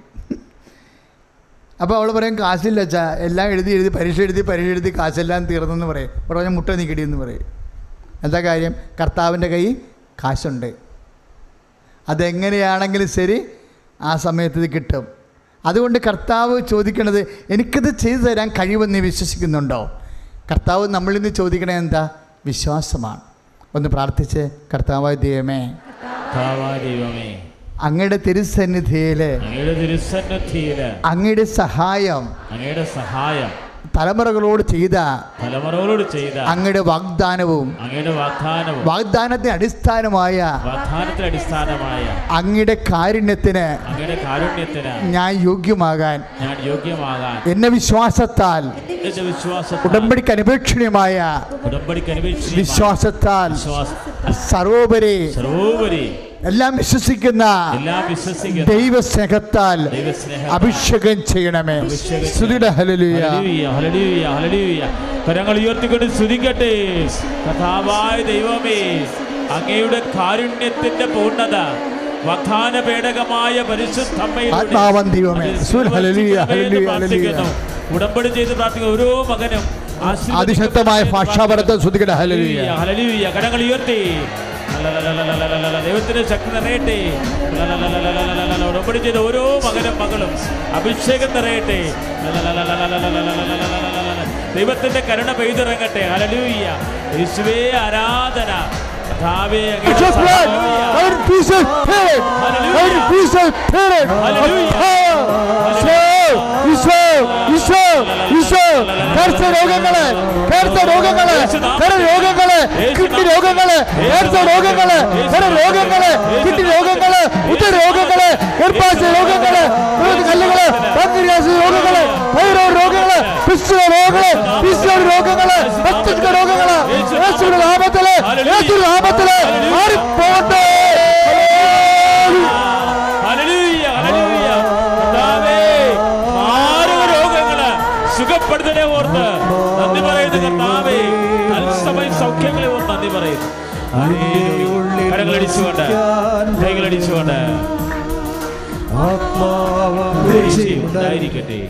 അപ്പോൾ അവൾ പറയും കാശില്ല അച്ഛാ, എല്ലാം എഴുതി പരീക്ഷ എഴുതി കാശെല്ലാം തീർന്നെന്ന് പറയും. ഇവിടെ പറഞ്ഞാൽ മുട്ട നീക്കിടിയെന്ന് പറയും. എന്താ കാര്യം? കർത്താവിൻ്റെ കൈ കാശുണ്ട്. അതെങ്ങനെയാണെങ്കിലും ശരി ആ സമയത്ത് ഇത് കിട്ടും. അതുകൊണ്ട് കർത്താവ് ചോദിക്കണത്, എനിക്കത് ചെയ്തു തരാൻ കഴിയുമെന്ന് നീ വിശ്വസിക്കുന്നുണ്ടോ? കർത്താവ് നമ്മളിൽ നിന്ന് ചോദിക്കണത് എന്താ? വിശ്വാസമാണ്. ഒന്ന് പ്രാർത്ഥിച്ച്, കർത്താവായ ദൈവമേ, അങ്ങയുടെ തിരുസന്നിധിയിൽ അങ്ങയുടെ സഹായം തലമുറകളോട് ചെയ്ത അങ്ങയുടെ വാഗ്ദാനവും വാഗ്ദാനത്തിന് അടിസ്ഥാനമായ അങ്ങയുടെ കാരുണ്യത്തിന് ഞാൻ യോഗ്യമാകാൻ എന്നെ വിശ്വാസത്താൽ ഉടമ്പടിക്ക് അനുപേക്ഷണീയമായ വിശ്വാസത്താൽ സർവോപരി എല്ലാം വിശ്വസിക്കുന്ന ദൈവസ്നേഹത്താൽ അഭിഷേകം ചെയ്യണമേ. സ്തുതിയുടെ ഹല്ലേലൂയ, ഹല്ലേലൂയ, ഹല്ലേലൂയ. കരങ്ങൾ ഉയർത്തിക്കൊണ്ട് സ്തുതിക്കട്ടെ. കർത്താവായ ദൈവമേ, അങ്ങയുടെ കാരുണ്യത്തിന്റെ പൂർണ്ണത വാഗ്ദാന പേടകമായ പരിശുദ്ധ ഉടമ്പടി ചെയ്ത് പ്രാർത്ഥിക്കുന്ന ഓരോ മകനും അതിശക്തമായ ഭാഷാപരത്തെ സ്തുതിക്കട്ടെ. ഹല്ലേലൂയ, ഹല്ലേലൂയ. കരങ്ങൾ ഉയർത്തി ദൈവത്തിന്റെ ശക്തി നിറയട്ടെ. ഉടമ്പടി ചെയ്ത ഓരോ മകനും മകളും അഭിഷേകം നിറയട്ടെ. ദൈവത്തിന്റെ കരുണ പെയ്തിറങ്ങട്ടെ. ഹല്ലേലൂയ. യേശുവേ ആരാധന. രോഗങ്ങള്, കിഡ്നി രോഗങ്ങള്, കിഡ്നി രോഗങ്ങള്, ഉദരരോഗങ്ങള്, ഗർഭാശയ രോഗങ്ങള്, കല്ലുകള്, രോഗങ്ങള്, തൈറോയ്ഡ് രോഗങ്ങള്, രോഗങ്ങള്, പിശാച് രോഗങ്ങള്, മസ്തിഷ്ക രോഗങ്ങള് യേശുവിന്റെ നാമത്തില്, യേശുവിന്റെ നാമത്തില് മാറിപ്പോട്ടെ. Hallelujah, hallelujah. കർത്താവേ, മാരക രോഗങ്ങള് സുഖപ്പെടുത്തണേ ഓർത്ത് നന്ദി പറയുന്നു കർത്താവേ. തത്സമയ സൗഖ്യങ്ങളെ ഓർത്ത് നന്ദി പറയുന്നു. കരങ്ങളടിച്ചുകൊണ്ട്, കൈകളടിച്ചുകൊണ്ട് ഉണ്ടായിരിക്കട്ടെ.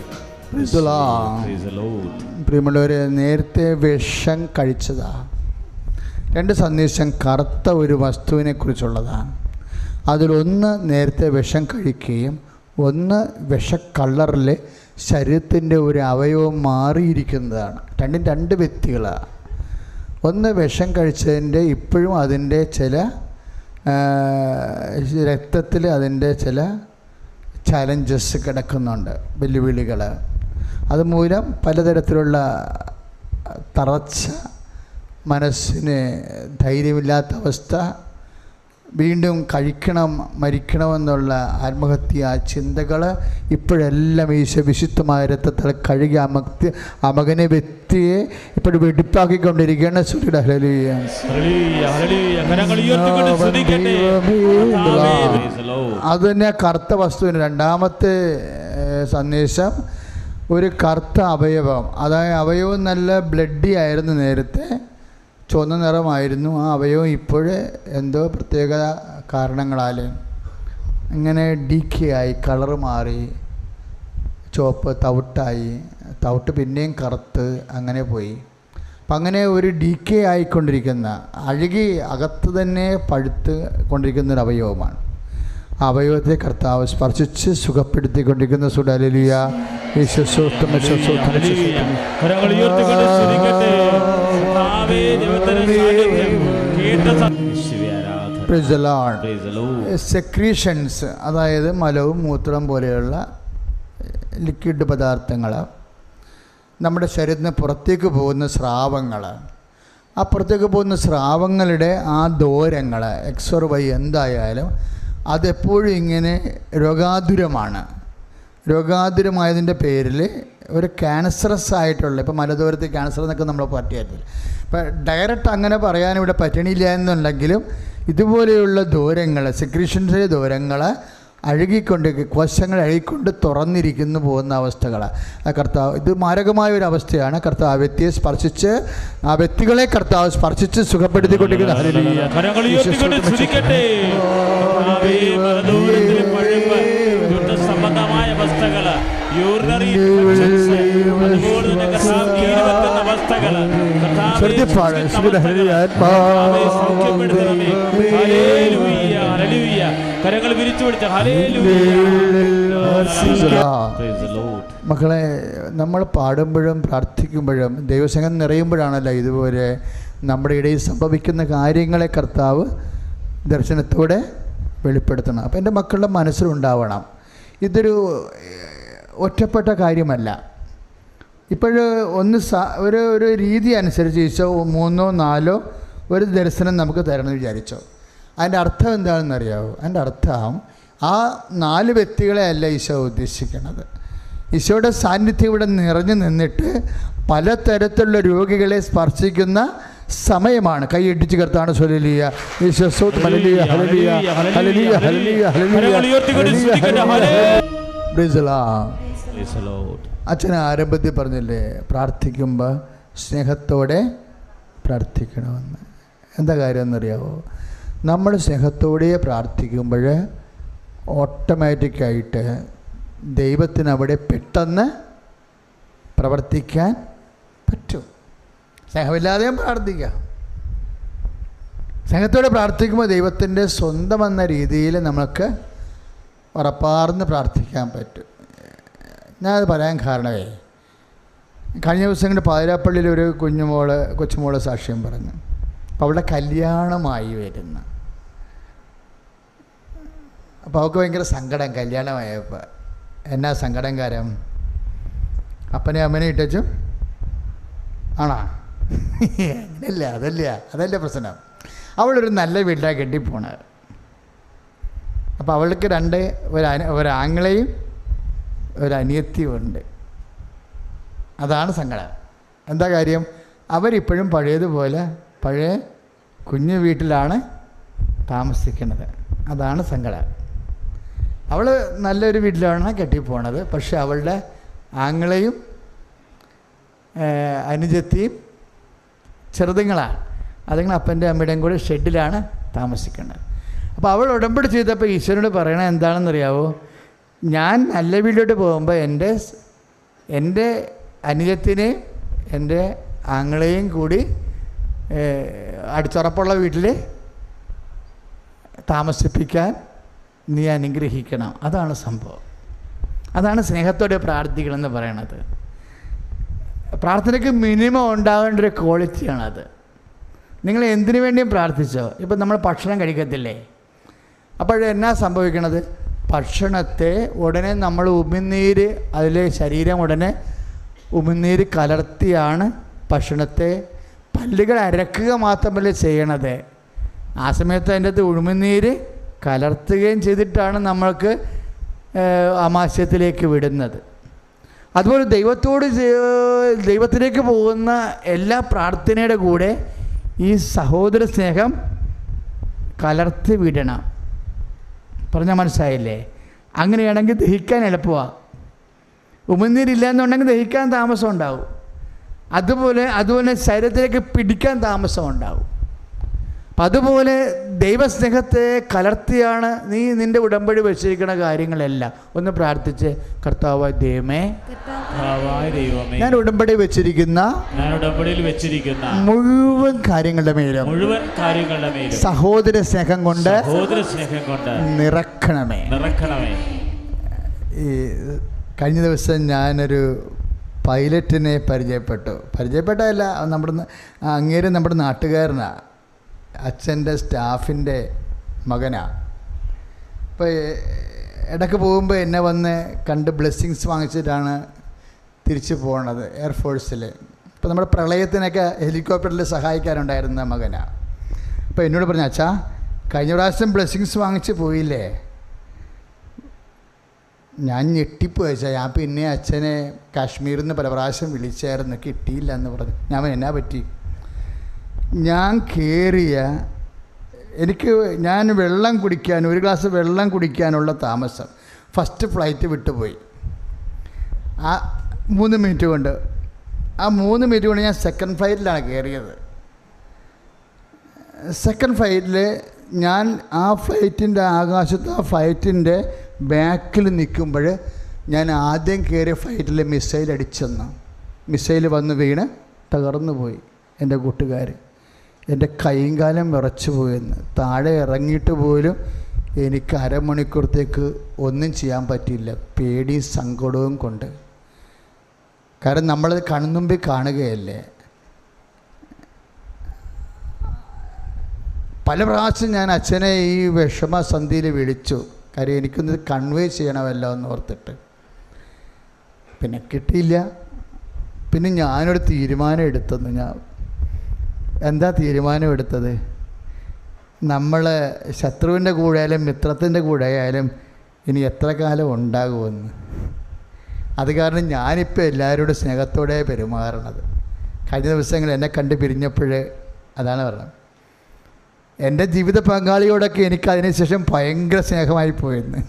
പ്രിയമുള്ളവരെ, നേരത്തെ വിഷം കഴിച്ചതാ. രണ്ട് സന്ദേശം കറുത്ത ഒരു വസ്തുവിനെ കുറിച്ചുള്ളതാണ്. അതിലൊന്ന് നേരത്തെ വിഷം കഴിക്കുകയും ഒന്ന് വിഷക്കള്ളറിൽ ശരീരത്തിൻ്റെ ഒരു അവയവം മാറിയിരിക്കുന്നതാണ്. രണ്ടും രണ്ട് വ്യക്തികളാണ്. ഒന്ന് വിഷം കഴിച്ചതിൻ്റെ ഇപ്പോഴും അതിൻ്റെ ചില രക്തത്തിൽ അതിൻ്റെ ചില ചാലഞ്ചസ് കിടക്കുന്നുണ്ട്, വെല്ലുവിളികൾ. അതുമൂലം പലതരത്തിലുള്ള തളർച്ച, മനസ്സിന് ധൈര്യമില്ലാത്ത അവസ്ഥ, വീണ്ടും കഴിക്കണം മരിക്കണമെന്നുള്ള ആത്മഹത്യ ചിന്തകൾ ഇപ്പോഴെല്ലാം ഈശോ വിശുദ്ധമായ രക്തത്തിൽ കഴുകി ആ മകനെ വ്യക്തിയെ ഇപ്പോഴും വെടിപ്പാക്കിക്കൊണ്ടിരിക്കുകയാണ്. സൂര്യയുടെ ഹല്ലേലൂയ. അത് തന്നെ കറുത്ത വസ്തുവിന് രണ്ടാമത്തെ സന്ദേശം. ഒരു കറുത്ത അവയവം, അതായത് അവയവം നല്ല ബ്ലഡി ആയിരുന്നു, നേരത്തെ ചുവന്ന നിറമായിരുന്നു. ആ അവയവം ഇപ്പോഴേ എന്തോ പ്രത്യേക കാരണങ്ങളാൽ ഇങ്ങനെ ഡീക്കേ ആയി, കളറ് മാറി, ചുവപ്പ് തവിട്ടായി, തവിട്ട് പിന്നെയും കറുത്ത് അങ്ങനെ പോയി. അപ്പം അങ്ങനെ ഒരു ഡീക്കേ ആയിക്കൊണ്ടിരിക്കുന്ന, അഴുകി അകത്ത് തന്നെ പഴുത്ത് കൊണ്ടിരിക്കുന്ന ഒരു അവയവമാണ്. ആ അവയവത്തെ കർത്താവ് സ്പർശിച്ച് സുഖപ്പെടുത്തിക്കൊണ്ടിരിക്കുന്ന സുഡലിയ സെക്രീഷൻസ്, അതായത് മലവും മൂത്രം പോലെയുള്ള ലിക്വിഡ് പദാർത്ഥങ്ങൾ, നമ്മുടെ ശരീരത്തിന് പുറത്തേക്ക് പോകുന്ന സ്രാവങ്ങൾ, ആ പുറത്തേക്ക് പോകുന്ന സ്രാവങ്ങളുടെ ആ ദോരങ്ങൾ എക്സ് വൈ എന്തായാലും അതെപ്പോഴും ഇങ്ങനെ രോഗാതുരമാണ്. രോഗാതുരമായതിൻ്റെ പേരിൽ ഒരു ക്യാൻസറസ് ആയിട്ടുള്ള, ഇപ്പോൾ മലദൂരത്തിൽ ക്യാൻസർ എന്നൊക്കെ നമ്മൾ പറ്റിയാറ്റില്ല. ഇപ്പം ഡയറക്റ്റ് അങ്ങനെ പറയാൻ ഇവിടെ പറ്റണില്ല എന്നുണ്ടെങ്കിലും ഇതുപോലെയുള്ള ദൂരങ്ങൾ, സെക്രീഷൻസിലെ ദൂരങ്ങൾ അഴുകിക്കൊണ്ട്, കോശങ്ങൾ അഴുകിക്കൊണ്ട് തുറന്നിരിക്കുന്നു പോകുന്ന അവസ്ഥകൾ കർത്താവ്, ഇത് മാരകമായ ഒരു അവസ്ഥയാണ്. കർത്താവ് ആ വ്യക്തിയെ സ്പർശിച്ച്, ആ വ്യക്തികളെ കർത്താവ് സ്പർശിച്ച് സുഖപ്പെടുത്തിക്കൊണ്ടിരിക്കുന്ന സംബന്ധമായ അവസ്ഥകള്, യൂറിനറി കരങ്ങൾ വിരിച്ചു പിടിച്ച മക്കളെ, നമ്മൾ പാടുമ്പോഴും പ്രാർത്ഥിക്കുമ്പോഴും ദൈവസംഘം നിറയുമ്പോഴാണല്ലോ ഇതുപോലെ നമ്മുടെ ഇടയിൽ സംഭവിക്കുന്ന കാര്യങ്ങളെ കർത്താവ് ദർശനത്തോടെ വെളിപ്പെടുത്തണം. അപ്പം എൻ്റെ മക്കളുടെ മനസ്സിലുണ്ടാവണം, ഇതൊരു ഒറ്റപ്പെട്ട കാര്യമല്ല. ഇപ്പോഴൊന്ന് ഒരു രീതി അനുസരിച്ച് ഈശോ 3 or 4 ഒരു ദർശനം നമുക്ക് തരണമെന്ന് വിചാരിച്ചോ. അതിൻ്റെ അർത്ഥം എന്താണെന്നറിയാമോ? അതിൻ്റെ അർത്ഥം ആ 4 വ്യക്തികളെ അല്ല ഈശോ ഉദ്ദേശിക്കുന്നത്. ഈശോയുടെ സാന്നിധ്യം ഇവിടെ നിറഞ്ഞു നിന്നിട്ട് പലതരത്തിലുള്ള രോഗികളെ സ്പർശിക്കുന്ന സമയമാണ്. കൈയിടിച്ച് കർത്താണ് സ്വലിയ അച്ഛൻ ആരംഭത്തിൽ പറഞ്ഞില്ലേ, പ്രാർത്ഥിക്കുമ്പോൾ സ്നേഹത്തോടെ പ്രാർത്ഥിക്കണമെന്ന്. എന്താ കാര്യം എന്നറിയാമോ? നമ്മൾ സ്നേഹത്തോടെ പ്രാർത്ഥിക്കുമ്പോൾ ഓട്ടോമാറ്റിക്കായിട്ട് ദൈവത്തിന് അവിടെ പെട്ടെന്ന് പ്രവർത്തിക്കാൻ പറ്റും. സ്നേഹമില്ലാതെയും പ്രാർത്ഥിക്കാം. സ്നേഹത്തോടെ പ്രാർത്ഥിക്കുമ്പോൾ ദൈവത്തിൻ്റെ സ്വന്തമെന്ന രീതിയിൽ നമുക്ക് ഉറപ്പാർന്ന് പ്രാർത്ഥിക്കാൻ പറ്റും. ഞാനത് പറയാൻ കാരണമേ, കഴിഞ്ഞ ദിവസങ്ങളിൽ പാതിരാപ്പള്ളിയിൽ ഒരു കൊച്ചുമോള് സാക്ഷ്യം പറഞ്ഞു. അപ്പോൾ അവളുടെ കല്യാണമായി വരുന്നു. അപ്പോൾ അവൾക്ക് ഭയങ്കര സങ്കടം. കല്യാണമായപ്പോൾ എന്നാ സങ്കടം? കാര്യം അപ്പനെ അമ്മനെ ഇട്ടു ആണോ? അങ്ങനെയല്ല, അതല്ല പ്രശ്നം. അവളൊരു നല്ല വീട്ടിലാണ് കെട്ടിപ്പോണത്. അപ്പോൾ അവൾക്ക് ഒരാങ്ങളെയും ഒരനിയത്തിയും ഉണ്ട്. അതാണ് സങ്കടം. എന്താ കാര്യം? അവരിപ്പോഴും പഴയതുപോലെ പഴയ കുഞ്ഞു വീട്ടിലാണ് താമസിക്കുന്നത്. അതാണ് സങ്കടം. അവൾ നല്ലൊരു വീട്ടിലാണ് കെട്ടിപ്പോണത്. പക്ഷെ അവളുടെ ആങ്ങളെയും അനുജത്തിയും ചെറുതുങ്ങളാണ്. അതുങ്ങൾ അപ്പൻ്റെ അമ്മയുടെയും കൂടെ ഷെഡിലാണ് താമസിക്കുന്നത്. അപ്പോൾ അവൾ ഉടമ്പടി ചെയ്തപ്പോൾ ഈശ്വരനോട് പറയണത് എന്താണെന്നറിയാവോ? ഞാൻ നല്ല വീട്ടിലോട്ട് പോകുമ്പോൾ എൻ്റെ അനുജത്തിനെയും എൻ്റെ ആങ്ങളെയും കൂടി അടുത്തുറപ്പുള്ള വീട്ടിൽ താമസിപ്പിക്കാൻ നീ അനുഗ്രഹിക്കണം. അതാണ് സംഭവം. അതാണ് സ്നേഹത്തോടെ പ്രാർത്ഥിക്കണമെന്ന് പറയണത്. പ്രാർത്ഥനയ്ക്ക് മിനിമം ഉണ്ടാകേണ്ട ഒരു ക്വാളിറ്റിയാണത്. നിങ്ങൾ എന്തിനു വേണ്ടിയും പ്രാർത്ഥിച്ചോ. ഇപ്പം നമ്മൾ ഭക്ഷണം കഴിക്കത്തില്ലേ? അപ്പോഴെന്നാ സംഭവിക്കണത്? ഭക്ഷണത്തെ ഉടനെ നമ്മൾ ഉമിനീര്, അതിലെ ശരീരം ഉടനെ ഉമിനീര് കലർത്തിയാണ് ഭക്ഷണത്തെ പല്ലുകൾ അരക്കുക മാത്രമല്ല ചെയ്യണത്. ആ സമയത്ത് അതിൻ്റെ അകത്ത് ഉമിനീര് കലർത്തുകയും ചെയ്തിട്ടാണ് നമ്മൾക്ക് ആമാശയത്തിലേക്ക് വിടുന്നത്. അതുപോലെ ദൈവത്തിലേക്ക് പോകുന്ന എല്ലാ പ്രാർത്ഥനയുടെ കൂടെ ഈ സഹോദര സ്നേഹം കലർത്തി വിടണം. പറഞ്ഞാൽ മനസ്സിലായില്ലേ? അങ്ങനെയാണെങ്കിൽ ദഹിക്കാൻ എളുപ്പമാണ്. ഉമിനീരില്ല എന്നുണ്ടെങ്കിൽ ദഹിക്കാൻ താമസം ഉണ്ടാവും. അതുപോലെ ശരീരത്തിലേക്ക് പിടിക്കാൻ താമസം ഉണ്ടാവും. അപ്പം അതുപോലെ ദൈവസ്നേഹത്തെ കലർത്തിയാണ് നീ നിൻ്റെ ഉടമ്പടി വെച്ചിരിക്കുന്ന കാര്യങ്ങളെല്ലാം. ഒന്ന് പ്രാർത്ഥിച്ച്, കർത്താവായ ദൈവമേ, ഞാൻ ഉടമ്പടി വെച്ചിരിക്കുന്ന മുഴുവൻ കാര്യങ്ങളുടെ മേലും സഹോദര സ്നേഹം കൊണ്ട് നിറക്കണമേ. ഈ കഴിഞ്ഞ ദിവസം ഞാനൊരു പൈലറ്റിനെ പരിചയപ്പെട്ടതല്ല, അങ്ങേര് നമ്മുടെ നാട്ടുകാരനാണ്, അച്ഛൻ്റെ സ്റ്റാഫിൻ്റെ മകനാണ്. അപ്പോൾ ഇടയ്ക്ക് പോകുമ്പോൾ എന്നെ വന്ന് കണ്ട് ബ്ലെസ്സിങ്സ് വാങ്ങിച്ചിട്ടാണ് തിരിച്ചു പോകണത് എയർഫോഴ്സിൽ. അപ്പോൾ നമ്മുടെ പ്രളയത്തിനൊക്കെ ഹെലികോപ്റ്ററിൽ സഹായിക്കാനുണ്ടായിരുന്ന മകനാണ്. അപ്പോൾ എന്നോട് പറഞ്ഞു, അച്ഛാ കഴിഞ്ഞ പ്രാവശ്യം ബ്ലെസ്സിങ്സ് വാങ്ങിച്ച് പോയില്ലേ? ഞാൻ ഞെട്ടിപ്പോയി അച്ഛാ. ഞാൻ പിന്നെ അച്ഛനെ കാശ്മീരിൽ നിന്ന് പല പ്രാവശ്യം വിളിച്ചായിരുന്നു, കിട്ടിയില്ല എന്ന് പറഞ്ഞു. ഞാൻ എന്നാ പറ്റി? ഞാൻ വെള്ളം കുടിക്കാൻ, ഒരു ഗ്ലാസ് വെള്ളം കുടിക്കാനുള്ള താമസം. ഫസ്റ്റ് ഫ്ലൈറ്റ് വിട്ടുപോയി. ആ 3 മിനിറ്റ് കൊണ്ട് ഞാൻ സെക്കൻഡ് ഫ്ലൈറ്റിലാണ് കയറിയത്. സെക്കൻഡ് ഫ്ലൈറ്റിൽ ഞാൻ ആ ഫ്ലൈറ്റിൻ്റെ ആകാശത്ത് ആ ഫ്ലൈറ്റിൻ്റെ ബാക്കിൽ നിൽക്കുമ്പോൾ ഞാൻ ആദ്യം കയറിയ ഫ്ലൈറ്റിൽ മിസൈൽ വന്ന് വീണ് തകർന്നു പോയി. എൻ്റെ കൂട്ടുകാർ, എൻ്റെ കൈയും കാലം വിറച്ചു പോയെന്ന്. താഴെ ഇറങ്ങിയിട്ട് പോലും എനിക്ക് അരമണിക്കൂറത്തേക്ക് ഒന്നും ചെയ്യാൻ പറ്റിയില്ല, പേടിയും സങ്കടവും കൊണ്ട്. കാരണം നമ്മളത് കൺമുമ്പിൽ കാണുകയല്ലേ. പല പ്രാവശ്യം ഞാൻ അച്ഛനെ ഈ വിഷമസന്ധിയിൽ വിളിച്ചു, കാര്യം എനിക്കൊന്ന് കൺവേ ചെയ്യണമല്ലോ എന്ന് ഓർത്തിട്ട്. പിന്നെ കിട്ടിയില്ല. പിന്നെ ഞാനൊരു തീരുമാനം എടുത്തെന്ന്. എന്താ തീരുമാനം എടുത്തത്? നമ്മൾ ശത്രുവിൻ്റെ കൂടെ ആയാലും മിത്രത്തിൻ്റെ കൂടെ ആയാലും ഇനി എത്ര കാലം ഉണ്ടാകുമെന്ന്. അത് കാരണം ഞാനിപ്പോൾ എല്ലാവരോടും സ്നേഹത്തോടെ പെരുമാറണത്. കഴിഞ്ഞ ദിവസങ്ങൾ എന്നെ കണ്ട് പിരിഞ്ഞപ്പോൾ അതാണ് പറഞ്ഞത്. എൻ്റെ ജീവിത പങ്കാളിയോടൊക്കെ എനിക്ക് അതിനുശേഷം ഭയങ്കര സ്നേഹമായി പോയെന്ന്.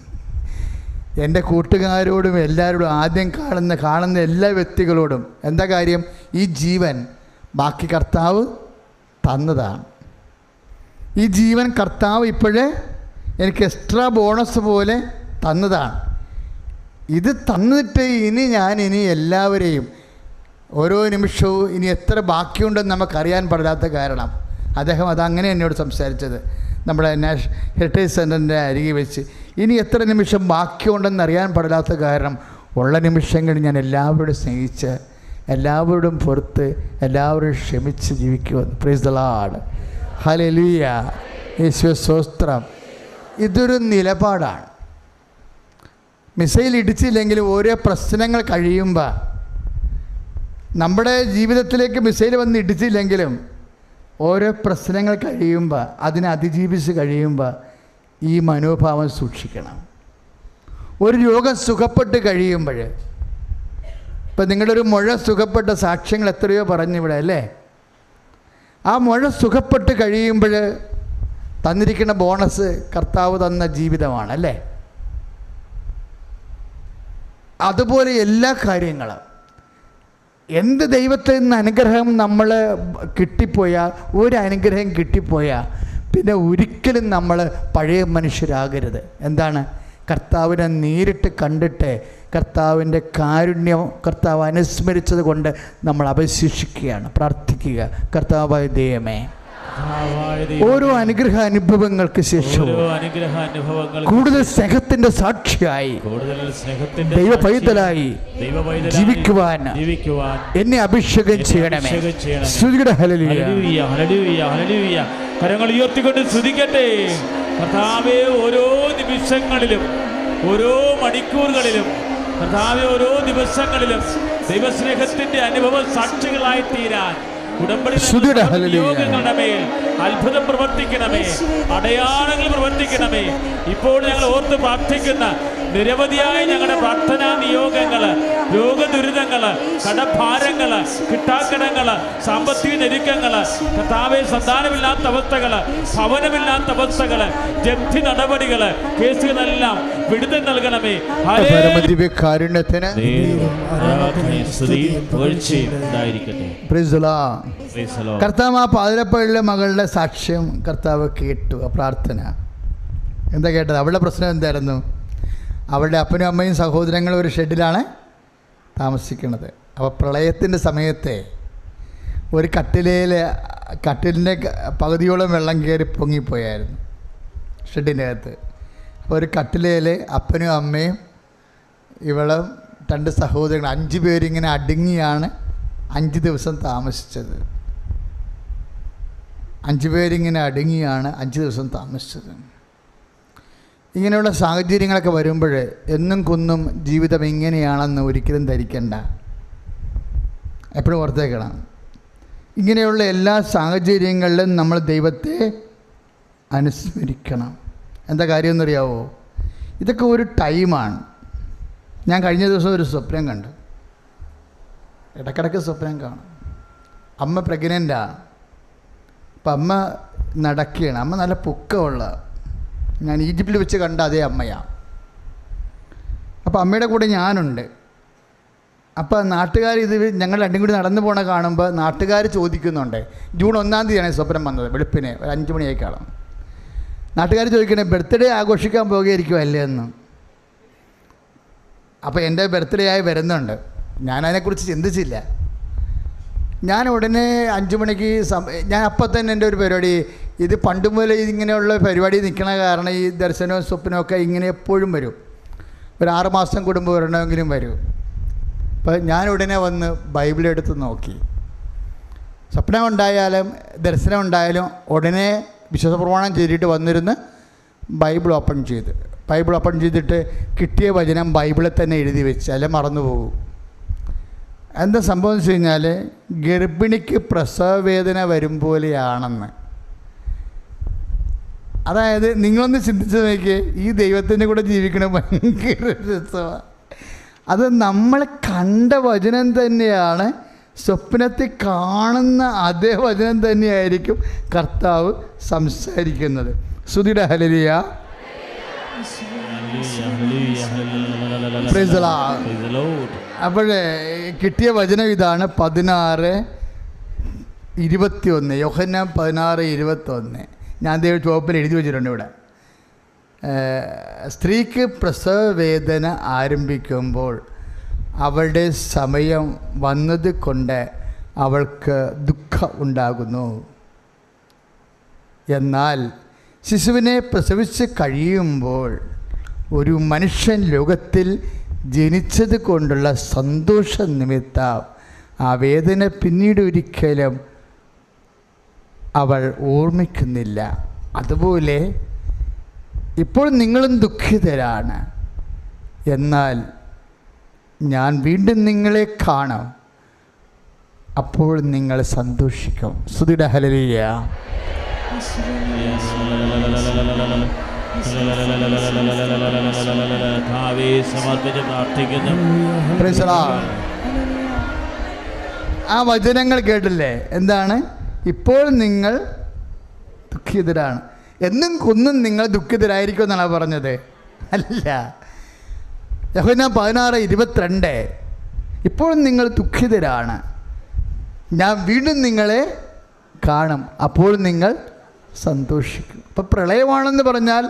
എൻ്റെ കൂട്ടുകാരോടും എല്ലാവരോടും, ആദ്യം കാണുന്ന എല്ലാ വ്യക്തികളോടും. എന്താ കാര്യം? ഈ ജീവൻ ബാക്കി കർത്താവ് തന്നതാണ്. ഈ ജീവൻ കർത്താവ് ഇപ്പോഴേ എനിക്ക് എക്സ്ട്രാ ബോണസ് പോലെ തന്നതാണ്. ഇത് തന്നിട്ട് ഇനി എല്ലാവരെയും ഓരോ നിമിഷവും ഇനി എത്ര ബാക്കിയുണ്ടെന്ന് നമുക്കറിയാൻ പാടില്ലാത്ത കാരണം അദ്ദേഹം അതങ്ങനെ എന്നോട് സംസാരിച്ചത്. നമ്മുടെ ഹെറിറ്റേജ് സെൻ്ററിൻ്റെ അരികെ വെച്ച് ഇനി എത്ര നിമിഷം ബാക്കിയുണ്ടെന്ന് അറിയാൻ പാടില്ലാത്ത കാരണം ഉള്ള നിമിഷങ്ങളിൽ ഞാൻ എല്ലാവരോടും സ്നേഹിച്ച്, എല്ലാവരോടും പുറത്ത്, എല്ലാവരും ക്ഷമിച്ച് ജീവിക്കുമെന്ന്. Praise the Lord. ഹല്ലേലൂയ. യേശുവേ സ്തോത്രം. ഇതൊരു നിലപാടാണ്. മിസൈൽ ഇടിച്ചില്ലെങ്കിലും ഓരോ പ്രശ്നങ്ങൾ കഴിയുമ്പോൾ, നമ്മുടെ ജീവിതത്തിലേക്ക് മിസൈൽ വന്ന് ഇടിച്ചില്ലെങ്കിലും ഓരോ പ്രശ്നങ്ങൾ കഴിയുമ്പോൾ, അതിനെ അതിജീവിച്ച് കഴിയുമ്പോൾ ഈ മനോഭാവം സൂക്ഷിക്കണം. ഒരു രോഗം സുഖപ്പെട്ട് കഴിയുമ്പോൾ, ഇപ്പം നിങ്ങളൊരു മുഴ സുഖപ്പെട്ട സാക്ഷ്യങ്ങൾ എത്രയോ പറഞ്ഞിവിടെ അല്ലേ? ആ മുഴ സുഖപ്പെട്ട് കഴിയുമ്പോൾ തന്നിരിക്കുന്ന ബോണസ് കർത്താവ് തന്ന ജീവിതമാണ് അല്ലേ? അതുപോലെ എല്ലാ കാര്യങ്ങളും എന്ത് ദൈവത്തിൽ നിന്ന് അനുഗ്രഹം നമ്മൾ കിട്ടിപ്പോയാൽ, ഒരു അനുഗ്രഹം കിട്ടിപ്പോയാൽ പിന്നെ ഒരിക്കലും നമ്മൾ പഴയ മനുഷ്യരാകരുത്. എന്താണ്? കർത്താവിനെ നേരിട്ട് കണ്ടിട്ട് കർത്താവിൻ്റെ കാരുണ്യം കർത്താവ് അനുസ്മരിച്ചത് കൊണ്ട് നമ്മൾ അവശേഷിക്കുകയാണ്. പ്രാർത്ഥിക്കുക, കർത്താവായ ദൈവമേ, ഓരോ അനുഗ്രഹ അനുഭവങ്ങൾക്ക് ശേഷവും കൂടുതൽ സ്നേഹത്തിന്റെ സാക്ഷിയായി, ദൈവ പൈതലായി ജീവിക്കുവാൻ എന്നെ അഭിഷേകം ചെയ്യണമേ. സ്തുതിയുടെ ഹല്ലേലൂയ. കരങ്ങൾ ഉയർത്തിക്കൊണ്ട് സ്തുതിക്കട്ടെ. കർത്താവേ, ഓരോ നിമിഷങ്ങളിലും ഓരോ മണിക്കൂറുകളിലും കർത്താവേ ഓരോ ദിവസങ്ങളിലും ദൈവസ്നേഹത്തിന്റെ അനുഭവ സാക്ഷികളായി തീരാൻ ഉടമ്പടിയുടെ മേൽ അത്ഭുതം പ്രവർത്തിക്കണമേ, അടയാളങ്ങൾ പ്രവർത്തിക്കണമേ. ഇപ്പോൾ ഞങ്ങൾ ഓർത്ത് പ്രാർത്ഥിക്കുന്ന നിരവധിയായ ഞങ്ങളുടെ പ്രാർത്ഥനാ നിയോഗങ്ങള്, രോഗദുരിതങ്ങള്, കടഭാരങ്ങള്, കിട്ടാക്കടങ്ങള്, സാമ്പത്തിക ഞെരുക്കങ്ങള്, കർത്താവേ സന്താനമില്ലാത്ത അവസ്ഥകള്, ഭവനമില്ലാത്ത അവസ്ഥകള്, ജപ്തി നടപടികള്, കേസുകളെല്ലാം വിടുതൽ നൽകണമേ. കർത്താവ് ആ പാതിരപ്പള്ളിയിലെ മകളുടെ സാക്ഷ്യം കർത്താവ് കേട്ടു. ആ പ്രാർത്ഥന എന്താ കേട്ടത്? അവളുടെ പ്രശ്നം എന്തായിരുന്നു? അവളുടെ അപ്പനും അമ്മയും സഹോദരങ്ങളും ഒരു ഷെഡിലാണ് താമസിക്കുന്നത്. അപ്പോൾ പ്രളയത്തിൻ്റെ സമയത്തെ ഒരു കട്ടിലിൻ്റെ പകുതിയോളം വെള്ളം കയറി പൊങ്ങിപ്പോയായിരുന്നു ഷെഡിൻ്റെ അകത്ത്. അപ്പോൾ ഒരു കട്ടിലയിൽ അപ്പനും അമ്മയും ഇവളും 2 സഹോദരങ്ങൾ 5 പേരിങ്ങനെ അടുങ്ങിയാണ് 5 ദിവസം താമസിച്ചത്. 5 പേരിങ്ങനെ അടുങ്ങിയാണ് 5 ദിവസം താമസിച്ചത്. ഇങ്ങനെയുള്ള സാഹചര്യങ്ങളൊക്കെ വരുമ്പോൾ എന്നും കുന്നും ജീവിതം ഇങ്ങനെയാണെന്ന് ഒരിക്കലും ധരിക്കണ്ട. എപ്പോഴും ഓർത്തേക്കണം, ഇങ്ങനെയുള്ള എല്ലാ സാഹചര്യങ്ങളിലും നമ്മൾ ദൈവത്തെ അനുസ്മരിക്കണം. എന്താ കാര്യമെന്നറിയാവോ? ഇതൊക്കെ ഒരു ടൈമാണ്. ഞാൻ കഴിഞ്ഞ ദിവസം ഒരു സ്വപ്നം കണ്ടു. ഇടയ്ക്കിടയ്ക്ക് സ്വപ്നം കാണും. അമ്മ പ്രഗ്നൻ്റാണ്. അപ്പം അമ്മ നടക്കുകയാണ്. അമ്മ നല്ല പൊക്കമുള്ള, ഞാൻ ഈജിപ്തിൽ വെച്ച് കണ്ട അതേ അമ്മയാണ്. അപ്പോൾ അമ്മയുടെ കൂടെ ഞാനുണ്ട്. അപ്പോൾ നാട്ടുകാർ ഞങ്ങൾ രണ്ടും കൂടി നടന്നു പോണ കാണുമ്പോൾ നാട്ടുകാർ ചോദിക്കുന്നുണ്ട്. ജൂൺ 1-ാം തീയതിയാണ് സ്വപ്നം വന്നത്, വെളുപ്പിന് ഒരു 5 മണിയേക്കാളും. നാട്ടുകാർ ചോദിക്കണേ ബർത്ത്ഡേ ആഘോഷിക്കാൻ പോകുകയായിരിക്കുമല്ലേ എന്ന്. അപ്പോൾ എൻ്റെ ബർത്ത്ഡേ ആയി വരുന്നുണ്ട്. ഞാനതിനെക്കുറിച്ച് ചിന്തിച്ചില്ല. ഞാൻ ഉടനെ 5 മണിക്ക് ഞാൻ അപ്പം തന്നെ എൻ്റെ ഒരു പരിപാടി, ഇത് പണ്ട് മുതൽ ഇങ്ങനെയുള്ള പരിപാടി നിൽക്കണ കാരണം ഈ ദർശനവും സ്വപ്നവും ഒക്കെ ഇങ്ങനെ എപ്പോഴും വരും. ഒരു 6 മാസം കൂടുമ്പോൾ വരണമെങ്കിലും വരും. അപ്പോൾ ഞാൻ ഉടനെ വന്ന് ബൈബിളെടുത്ത് നോക്കി. സ്വപ്നം ഉണ്ടായാലും ദർശനം ഉണ്ടായാലും ഉടനെ വിശുദ്ധ പ്രമാണം ചെയ്തിട്ട് വന്നിരുന്ന് ബൈബിൾ ഓപ്പൺ ചെയ്തിട്ട് കിട്ടിയ വചനം ബൈബിളിൽ തന്നെ എഴുതി വെച്ച്, അല്ലെങ്കിൽ മറന്നു പോകും. എന്താ സംഭവം എന്ന് വെച്ച് കഴിഞ്ഞാൽ, ഗർഭിണിക്ക് പ്രസവവേദന വരും പോലെയാണെന്ന്. അതായത് നിങ്ങളൊന്ന് ചിന്തിച്ച് നോക്കിയേ, ഈ ദൈവത്തിൻ്റെ കൂടെ ജീവിക്കണ ഭയങ്കര രസമാണ്. അത് നമ്മൾ കണ്ട വചനം തന്നെയാണ്, സ്വപ്നത്തിൽ കാണുന്ന അതേ വചനം തന്നെയായിരിക്കും കർത്താവ് സംസാരിക്കുന്നത്. സ്തുതിയുടെ ഹല്ലേലൂയ. അപ്പോഴേ കിട്ടിയ വചനം ഇതാണ്, 16:21. യോഹന്നാൻ 16:21. ഞാൻ ദൈവ ചുവപ്പിൽ എഴുതി വെച്ചിട്ടുണ്ട് ഇവിടെ. സ്ത്രീക്ക് പ്രസവവേദന ആരംഭിക്കുമ്പോൾ അവളുടെ സമയം വന്നത് കൊണ്ട് അവൾക്ക് ദുഃഖം ഉണ്ടാകുന്നു. എന്നാൽ ശിശുവിനെ പ്രസവിച്ച് കഴിയുമ്പോൾ ഒരു മനുഷ്യൻ ലോകത്തിൽ ജനിച്ചത് കൊണ്ടുള്ള സന്തോഷ നിമിത്തം ആ വേദന പിന്നീട് ഒരിക്കലും അവൾ ഓർമ്മിക്കുന്നില്ല. അതുപോലെ ഇപ്പോൾ നിങ്ങളും ദുഃഖിതരാണ്, എന്നാൽ ഞാൻ വീണ്ടും നിങ്ങളെ കാണും, അപ്പോൾ നിങ്ങൾ സന്തോഷിക്കും. സ്തുതിയുടെ ഹല്ലേലൂയ. സമർപ്പിച്ച് പ്രാർത്ഥിക്കുന്നു. ആ വചനങ്ങൾ കേട്ടില്ലേ? എന്താണ്? ഇപ്പോൾ നിങ്ങൾ ദുഃഖിതരാണ്, എന്നും കുന്നും നിങ്ങൾ ദുഃഖിതരായിരിക്കും എന്നാണ് പറഞ്ഞത്. അല്ല, യോഹന്നാൻ 16:22 ഇപ്പോൾ നിങ്ങൾ ദുഃഖിതരാണ്, ഞാൻ വീണ്ടും നിങ്ങളെ കാണും, അപ്പോൾ നിങ്ങൾ സന്തോഷിക്കും. അപ്പോൾ പ്രളയമാണെന്ന് പറഞ്ഞാൽ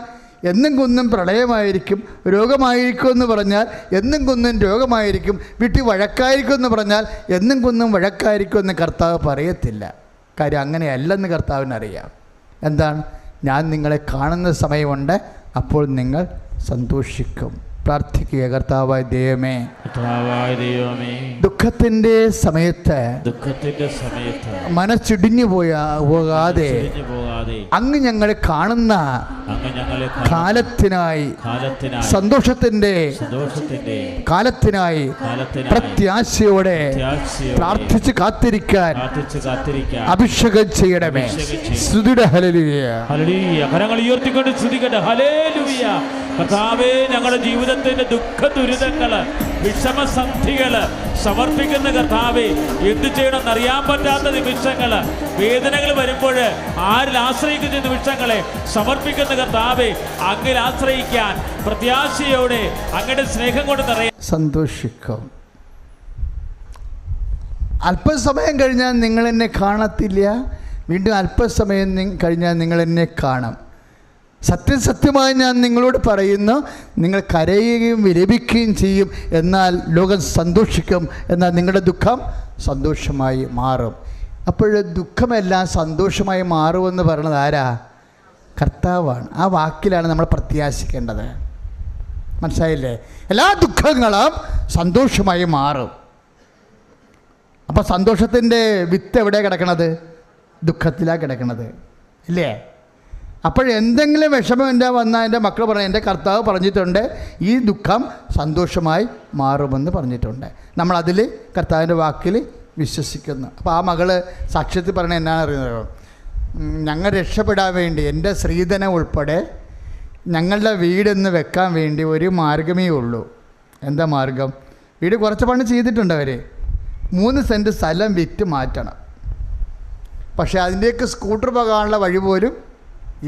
എന്നും കുന്നും പ്രളയമായിരിക്കും, രോഗമായിരിക്കും എന്ന് പറഞ്ഞാൽ എന്നും കുന്നും രോഗമായിരിക്കും, വീട്ടിൽ വഴക്കായിരിക്കും എന്ന് പറഞ്ഞാൽ എന്നും കുന്നും വഴക്കായിരിക്കും എന്ന് കർത്താവ് പറയത്തില്ല. കാര്യം അങ്ങനെയല്ലെന്ന് കർത്താവിനറിയാം. എന്താണ്? ഞാൻ നിങ്ങളെ കാണുന്ന സമയമുണ്ട്, അപ്പോൾ നിങ്ങൾ സന്തോഷിക്കും. പ്രാർത്ഥിക്കുക. കർത്താവായ ദൈവമേ, ദുഃഖത്തിൻ്റെ സമയത്ത് മനസ്സിടിഞ്ഞു പോകാതെ അങ്ങ് ഞങ്ങളെ കാണുന്ന കാലത്തിനായി, സന്തോഷത്തിൻ്റെ കാലത്തിനായി പ്രത്യാശയോടെ പ്രാർത്ഥിച്ച് കാത്തിരിക്കാൻ അഭിഷേകം ചെയ്യണമേ. സ്തുതിയുടെ ഹല്ലേലൂയ. കരങ്ങൾ ഉയർത്തിക്കൊണ്ട് സ്തുതിക്കട്ടെ. ഹല്ലേലൂയ. കർത്താവേ, ഞങ്ങളുടെ ജീവിതത്തിന്റെ ദുഃഖ ദുരിതങ്ങള്, വിഷമസന്ധികള് സമർപ്പിക്കുന്ന കർത്താവേ, എന്ത് ചെയ്യണമെന്ന് അറിയാൻ പറ്റാത്ത നിമിഷങ്ങള്, വേദനകൾ വരുമ്പോൾ ആരിൽ ആശ്രയിക്കുന്ന നിമിഷങ്ങളെ സമർപ്പിക്കുന്ന കർത്താവേ, അങ്ങിൽ ആശ്രയിക്കാൻ പ്രത്യാശയോടെ അങ്ങയുടെ സ്നേഹം കൊണ്ട് നിറയാൻ സന്തോഷിക്കും. അല്പസമയം കഴിഞ്ഞാൽ നിങ്ങൾ എന്നെ കാണത്തില്ല, വീണ്ടും അല്പസമയം കഴിഞ്ഞാൽ നിങ്ങൾ എന്നെ കാണും. സത്യസത്യമായി ഞാൻ നിങ്ങളോട് പറയുന്നു, നിങ്ങൾ കരയുകയും വിലപിക്കുകയും ചെയ്യും, എന്നാൽ ലോകം സന്തോഷിക്കും, എന്നാൽ നിങ്ങളുടെ ദുഃഖം സന്തോഷമായി മാറും. അപ്പോൾ ദുഃഖമെല്ലാം സന്തോഷമായി മാറുമെന്ന് പറയുന്നത് ആരാ? കർത്താവാണ്. ആ വാക്കിലാണ് നമ്മൾ പ്രത്യാശിക്കേണ്ടത്. മനസ്സിലായില്ലേ? എല്ലാ ദുഃഖങ്ങളും സന്തോഷമായി മാറും. അപ്പോൾ സന്തോഷത്തിൻ്റെ വിത്ത് എവിടെയാണ് കിടക്കണത്? ദുഃഖത്തിലാണ് കിടക്കണത്, ഇല്ലേ? അപ്പോഴെന്തെങ്കിലും വിഷമം എൻ്റെ വന്നാൽ എൻ്റെ മക്കൾ പറഞ്ഞു, എൻ്റെ കർത്താവ് പറഞ്ഞിട്ടുണ്ട് ഈ ദുഃഖം സന്തോഷമായി മാറുമെന്ന് പറഞ്ഞിട്ടുണ്ട്. നമ്മളതിൽ കർത്താവിൻ്റെ വാക്കിൽ വിശ്വസിക്കുന്നു. അപ്പോൾ ആ മകള് സാക്ഷ്യത്തിൽ പറഞ്ഞ എന്നാണ് അറിയുന്നത്? ഞങ്ങൾ രക്ഷപ്പെടാൻ വേണ്ടി എൻ്റെ സ്ത്രീധനം ഉൾപ്പെടെ ഞങ്ങളുടെ വീടെന്ന് വെക്കാൻ വേണ്ടി ഒരു മാർഗമേ ഉള്ളൂ. എന്താ മാർഗം? വീട് കുറച്ച് പണി ചെയ്തിട്ടുണ്ട് അവർ, 3 സെൻറ്റ് സ്ഥലം വിറ്റ് മാറ്റണം. പക്ഷേ അതിൻ്റെയൊക്കെ സ്കൂട്ടർ പോകാനുള്ള വഴി പോലും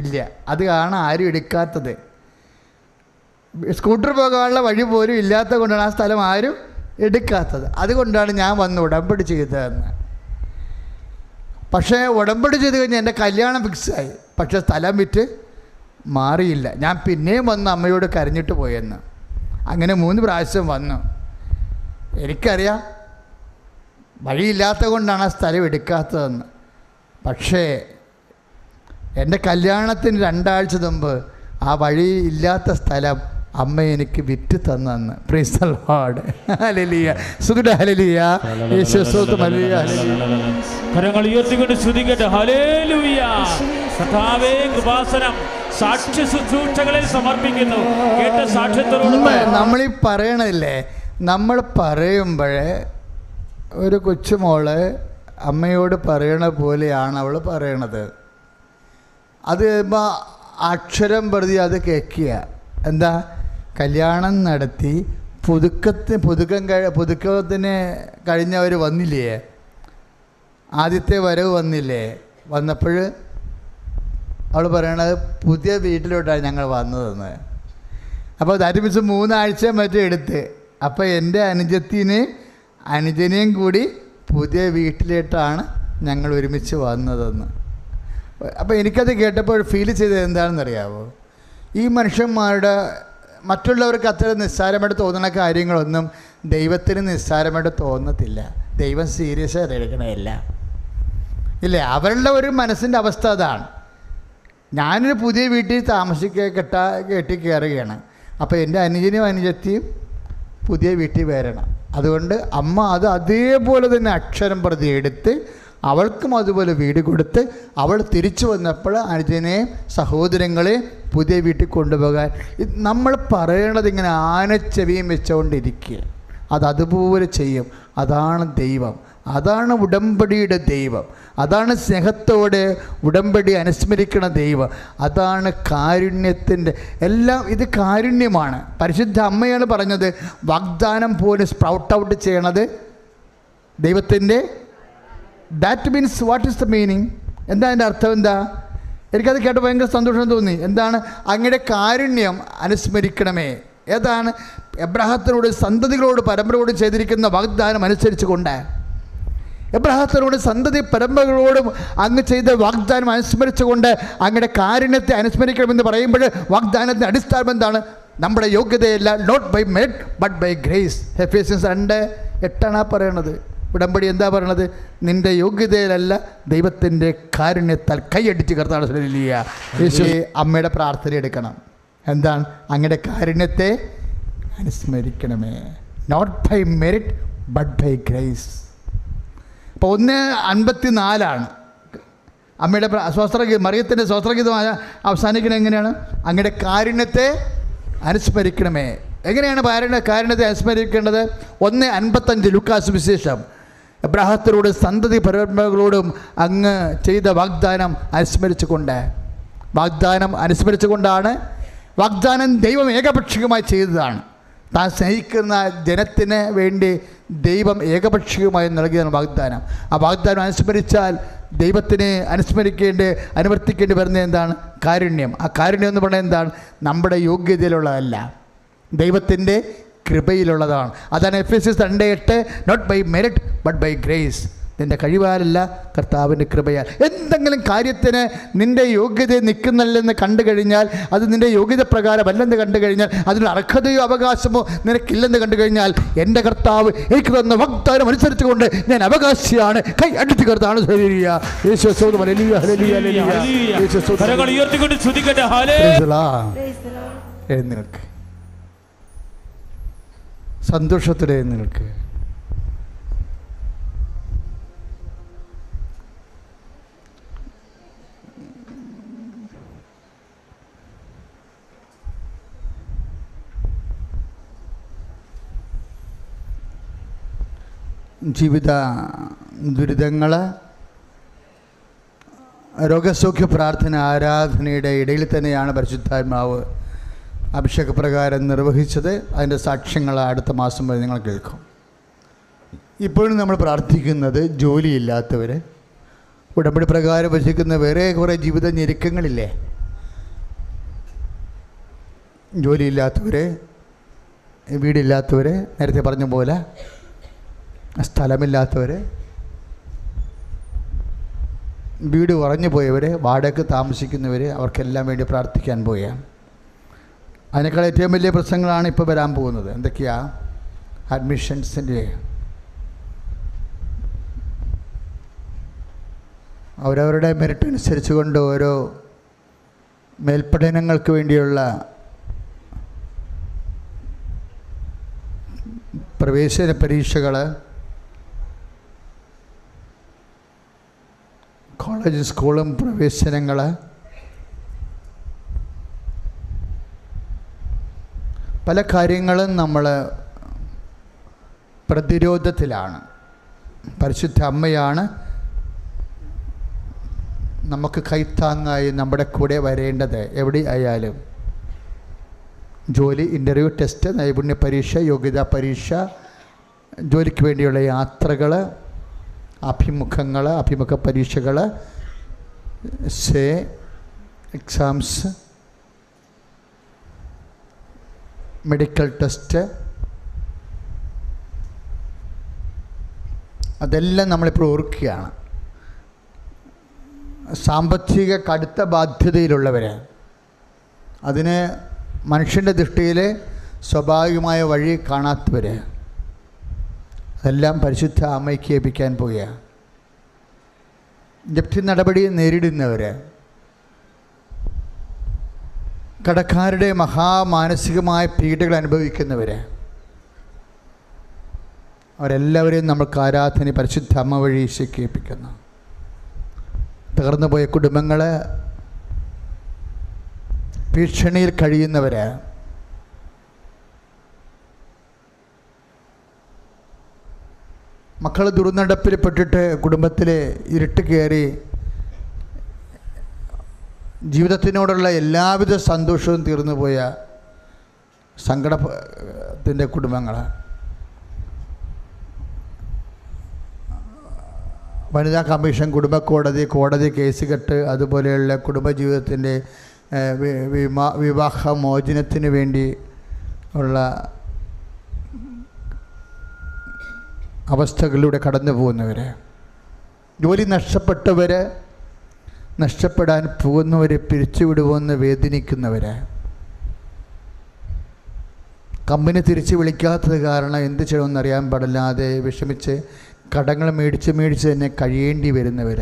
ഇല്ല. അത് കാണാൻ ആരും എടുക്കാത്തത്. സ്കൂട്ടർ പോകാനുള്ള വഴി പോലും ഇല്ലാത്തത് കൊണ്ടാണ് ആ സ്ഥലം ആരും എടുക്കാത്തത്. അതുകൊണ്ടാണ് ഞാൻ വന്ന് ഉടമ്പടി ചെയ്തതെന്ന്. പക്ഷേ ഉടമ്പടി ചെയ്ത് കഴിഞ്ഞാൽ എൻ്റെ കല്യാണം ഫിക്സായി, പക്ഷേ സ്ഥലം വിറ്റ് മാറിയില്ല. ഞാൻ പിന്നെയും വന്ന് അമ്മയോട് കരഞ്ഞിട്ട് പോയെന്ന്. അങ്ങനെ 3 പ്രാവശ്യം വന്നു. എനിക്കറിയാം വഴിയില്ലാത്തത് കൊണ്ടാണ് ആ സ്ഥലം എടുക്കാത്തതെന്ന്. പക്ഷേ എൻ്റെ കല്യാണത്തിന് 2 ആഴ്ച മുമ്പ് ആ വഴി ഇല്ലാത്ത സ്ഥലം അമ്മ എനിക്ക് വിറ്റ് തന്നെന്ന്. Praise the Lord. ഹല്ലേലൂയ. സ്തുതിയുടെ ഹല്ലേലൂയ. യേശുവേ സ്തോത്രം. ഹല്ലേലൂയ. കരങ്ങൾ ഉയർത്തിക്കൊണ്ട് സ്തുതിക്കട്ടെ. ഹല്ലേലൂയ. കർത്താവേ, കൃപാസനം സാക്ഷ്യ ശുശ്രൂഷകളിൽ സമർപ്പിക്കുന്നു. കേട്ട സാക്ഷ്യത്തോട് നമ്മളീ പറയണില്ലേ, നമ്മൾ പറയുമ്പോഴേ ഒരു കൊച്ചുമോള് അമ്മയോട് പറയണ പോലെയാണ് അവൾ പറയണത്. അത് അക്ഷരം പ്രതി അത് കേൾക്കുക. എന്താ? കല്യാണം നടത്തി പുതുക്കത്തിന് കഴിഞ്ഞവർ വന്നില്ലേ, ആദ്യത്തെ വരവ് വന്നില്ലേ, വന്നപ്പോൾ അവൾ പറയണത് പുതിയ വീട്ടിലോട്ടാണ് ഞങ്ങൾ വന്നതെന്ന്. അപ്പോൾ ദാറ്റ് 3 ആഴ്ച മറ്റും എടുത്ത്. അപ്പോൾ എൻ്റെ അനുജനെയും കൂടി പുതിയ വീട്ടിലേട്ടാണ് ഞങ്ങൾ ഒരുമിച്ച് വന്നതെന്ന്. അപ്പോൾ എനിക്കത് കേട്ടപ്പോൾ ഫീൽ ചെയ്തത് എന്താണെന്നറിയാമോ? ഈ മനുഷ്യന്മാരുടെ മറ്റുള്ളവർക്ക് അത്ര നിസ്സാരമായിട്ട് തോന്നുന്ന കാര്യങ്ങളൊന്നും ദൈവത്തിന് നിസ്സാരമായിട്ട് തോന്നത്തില്ല. ദൈവം സീരിയസ് ആയിട്ട് എടുക്കണമല്ല, ഇല്ലേ? അവരുടെ ഒരു മനസ്സിൻ്റെ അവസ്ഥ അതാണ്. ഞാനൊരു പുതിയ വീട്ടിൽ കെട്ടി കയറുകയാണ്. അപ്പോൾ എൻ്റെ അനുജനും അനുജത്തിയും പുതിയ വീട്ടിൽ വരണം. അതുകൊണ്ട് അമ്മ അത് അതേപോലെ തന്നെ അക്ഷരം പ്രതി എടുത്ത് അവൾക്കും അതുപോലെ വീട് കൊടുത്ത് അവൾ തിരിച്ചു വന്നപ്പോൾ അനുജനെയും സഹോദരങ്ങളെയും പുതിയ വീട്ടിൽ കൊണ്ടുപോകാൻ നമ്മൾ പറയണത് ഇങ്ങനെ ആനച്ചെവിയും വെച്ചുകൊണ്ടിരിക്കുക. അതുപോലെ ചെയ്യും. അതാണ് ദൈവം, അതാണ് ഉടമ്പടിയുടെ ദൈവം, അതാണ് സ്നേഹത്തോടെ ഉടമ്പടി അനുസ്മരിക്കണ ദൈവം, അതാണ് കാരുണ്യത്തിൻ്റെ എല്ലാം. ഇത് കാരുണ്യമാണ്. പരിശുദ്ധ അമ്മയാണ് പറഞ്ഞത് വാഗ്ദാനം പോലെ സ്പ്രൗട്ട് ഔട്ട് ചെയ്യണത് ദൈവത്തിൻ്റെ, that means what is the meaning? എന്താ അതിൻ്റെ അർത്ഥം? എന്താ? എനിക്കത് കേട്ട് ഭയങ്കര സന്തോഷം തോന്നി. എന്താണ്? അങ്ങയുടെ കാരുണ്യം അനുസ്മരിക്കണമേ. ഏതാണ്? എബ്രാഹത്തിനോട്, സന്തതികളോട്, പരമ്പരയോടും ചെയ്തിരിക്കുന്ന വാഗ്ദാനം അനുസരിച്ച് കൊണ്ട്, എബ്രാഹത്തിനോട്, സന്തതി പരമ്പരകളോടും അങ്ങ് ചെയ്ത വാഗ്ദാനം അനുസ്മരിച്ചുകൊണ്ട് അങ്ങയുടെ കാരുണ്യത്തെ അനുസ്മരിക്കണമെന്ന് പറയുമ്പോൾ വാഗ്ദാനത്തിൻ്റെ അടിസ്ഥാനം എന്താണ്? നമ്മുടെ യോഗ്യതയല്ല, not by merit but by grace. Ephesians 2:8 പറയണത്. ഉടമ്പടി എന്താ പറയണത്? നിൻ്റെ യോഗ്യതയിലല്ല, ദൈവത്തിൻ്റെ കാരുണ്യത്താൽ കൈയടിച്ച് കർത്താവ് യേശു. അമ്മയുടെ പ്രാർത്ഥന എടുക്കണം. എന്താണ്? അങ്ങയുടെ കാരുണ്യത്തെ അനുസ്മരിക്കണമേ, not by merit but by grace. അപ്പോൾ 1:54 അമ്മയുടെ സ്വസ്ത്രഗീതം, മറിയത്തിൻ്റെ സ്വസ്ത്രഗീതം അവസാനിക്കുന്നത് എങ്ങനെയാണ്? അങ്ങയുടെ കാരുണ്യത്തെ അനുസ്മരിക്കണമേ. എങ്ങനെയാണ് കാരുണ്യത്തെ അനുസ്മരിക്കേണ്ടത്? 1:55 ലൂക്കാ സുവിശേഷം. എബ്രാഹത്തിനോട്, സന്തതി പരമ്പരകളോടും അങ്ങ് ചെയ്ത വാഗ്ദാനം അനുസ്മരിച്ചുകൊണ്ടാണ്. വാഗ്ദാനം ദൈവം ഏകപക്ഷീയമായി ചെയ്തതാണ്. താൻ സ്നേഹിക്കുന്ന ജനത്തിന് വേണ്ടി ദൈവം ഏകപക്ഷീയമായി നൽകിയതാണ് വാഗ്ദാനം. ആ വാഗ്ദാനം അനുസ്മരിച്ചാൽ ദൈവത്തിനെ അനുവർത്തിക്കേണ്ടി വരുന്നത് എന്താണ്? കാരുണ്യം. ആ കാരുണ്യം എന്ന് പറയുന്നത് എന്താണ്? നമ്മുടെ യോഗ്യതയിലുള്ളതല്ല, ദൈവത്തിൻ്റെ കൃപയിലുള്ളതാണ്. അതാണ് Ephesians 2:8, not by merit but by grace. നിൻ്റെ കഴിവാലല്ല, കർത്താവിൻ്റെ കൃപയാൽ. എന്തെങ്കിലും കാര്യത്തിന് നിൻ്റെ യോഗ്യത നിൽക്കുന്നില്ലെന്ന് കണ്ടു കഴിഞ്ഞാൽ, അത് നിൻ്റെ യോഗ്യത പ്രകാരമല്ലെന്ന് കണ്ടു കഴിഞ്ഞാൽ, അതിന് അർഹതയോ അവകാശമോ നിനക്കില്ലെന്ന് കണ്ടു കഴിഞ്ഞാൽ, എൻ്റെ കർത്താവ് എനിക്ക് തന്ന വാഗ്ദാനം അനുസരിച്ചുകൊണ്ട് ഞാൻ അവകാശിയാണ്. കൈ അടിച്ച് കർത്താവ് എഴുന്നേൽക്ക്, സന്തോഷത്തോടെ എഴുന്നേൽക്ക്. ജീവിത ദുരിതങ്ങൾ, രോഗസൗഖ്യ പ്രാർത്ഥന, ആരാധനയുടെ ഇടയിൽ തന്നെയാണ് പരിശുദ്ധാത്മാവ് അഭിഷേകപ്രകാരം നിർവഹിച്ചത്. അതിൻ്റെ സാക്ഷ്യങ്ങൾ അടുത്ത മാസം വരെ നിങ്ങൾ കേൾക്കും. ഇപ്പോഴും നമ്മൾ പ്രാർത്ഥിക്കുന്നത് ജോലിയില്ലാത്തവർ, ഉടമ്പടി പ്രകാരം വസിക്കുന്ന വേറെ കുറേ ജീവിത ഞെരുക്കങ്ങളില്ലേ, ജോലിയില്ലാത്തവർ, വീടില്ലാത്തവർ, നേരത്തെ പറഞ്ഞ പോലെ സ്ഥലമില്ലാത്തവർ, വീട് കുറഞ്ഞു പോയവർ, വാടകയ്ക്ക് താമസിക്കുന്നവർ, അവർക്കെല്ലാം വേണ്ടി പ്രാർത്ഥിക്കാൻ പോവുകയാണ്. അതിനേക്കാൾ ഏറ്റവും വലിയ പ്രശ്നങ്ങളാണ് ഇപ്പോൾ വരാൻ പോകുന്നത്. എന്തൊക്കെയാ? അഡ്മിഷൻസിൻ്റെ, അവരവരുടെ മെറിറ്റ് അനുസരിച്ച് കൊണ്ട് ഓരോ മേൽപ്പഠനങ്ങൾക്ക് വേണ്ടിയുള്ള പ്രവേശന പരീക്ഷകൾ, കോളേജ് സ്കൂളും പ്രവേശനങ്ങൾ, പല കാര്യങ്ങളും നമ്മൾ പ്രതിരോധത്തിലാണ്. പരിശുദ്ധ അമ്മയാണ് നമുക്ക് കൈത്താങ്ങായി നമ്മുടെ കൂടെ വരേണ്ടത്. എവിടെ ആയാലും ജോലി, ഇൻ്റർവ്യൂ, ടെസ്റ്റ്, നൈപുണ്യ പരീക്ഷ, യോഗ്യതാ പരീക്ഷ, ജോലിക്ക് വേണ്ടിയുള്ള യാത്രകൾ, അഭിമുഖ പരീക്ഷകൾ, എക്സാംസ്, മെഡിക്കൽ ടെസ്റ്റ്, അതെല്ലാം നമ്മളിപ്പോൾ ഓർക്കുകയാണ്. സാമ്പത്തിക കടുത്ത ബാധ്യതയിലുള്ളവർ, അതിന് മനുഷ്യൻ്റെ ദൃഷ്ടിയിൽ സ്വാഭാവികമായ വഴി കാണാത്തവർ, അതെല്ലാം പരിശുദ്ധ അമ്മയ്ക്ക് ഏൽപ്പിക്കാൻ പോവുകയാണ്. ജപ്തി നടപടി നേരിടുന്നവർ, കടക്കാരുടെ മഹാമാനസികമായ പീഡകൾ അനുഭവിക്കുന്നവർ, അവരെല്ലാവരെയും നമ്മൾക്ക് ആരാധന പരിശുദ്ധ അമ്മ വഴി ശേഖരിപ്പിക്കുന്നു. തകർന്നു പോയ കുടുംബങ്ങൾ, ഭീഷണിയിൽ കഴിയുന്നവർ, മക്കൾ ദുർനടപ്പിൽപ്പെട്ടിട്ട് കുടുംബത്തിൽ ഇരുട്ട് കയറി ജീവിതത്തിനോടുള്ള എല്ലാവിധ സന്തോഷവും തീർന്നു പോയ സങ്കടത്തിൻ്റെ കുടുംബങ്ങൾ, വനിതാ കമ്മീഷൻ, കുടുംബ കോടതി, കോടതി കേസുകെട്ട്, അതുപോലെയുള്ള കുടുംബജീവിതത്തിൻ്റെ വിവാഹമോചനത്തിന് വേണ്ടി ഉള്ള അവസ്ഥകളിലൂടെ കടന്നു പോകുന്നവർ, ജോലി നഷ്ടപ്പെടാൻ പോകുന്നവരെ പിരിച്ചുവിടുമെന്ന് വേദനിക്കുന്നവർ, കമ്പനി തിരിച്ച് വിളിക്കാത്തത് കാരണം എന്ത് ചെയ്യണമെന്ന് അറിയാൻ പാടില്ലാതെ വിഷമിച്ച് കടങ്ങൾ മേടിച്ച് തന്നെ കഴിയേണ്ടി വരുന്നവർ,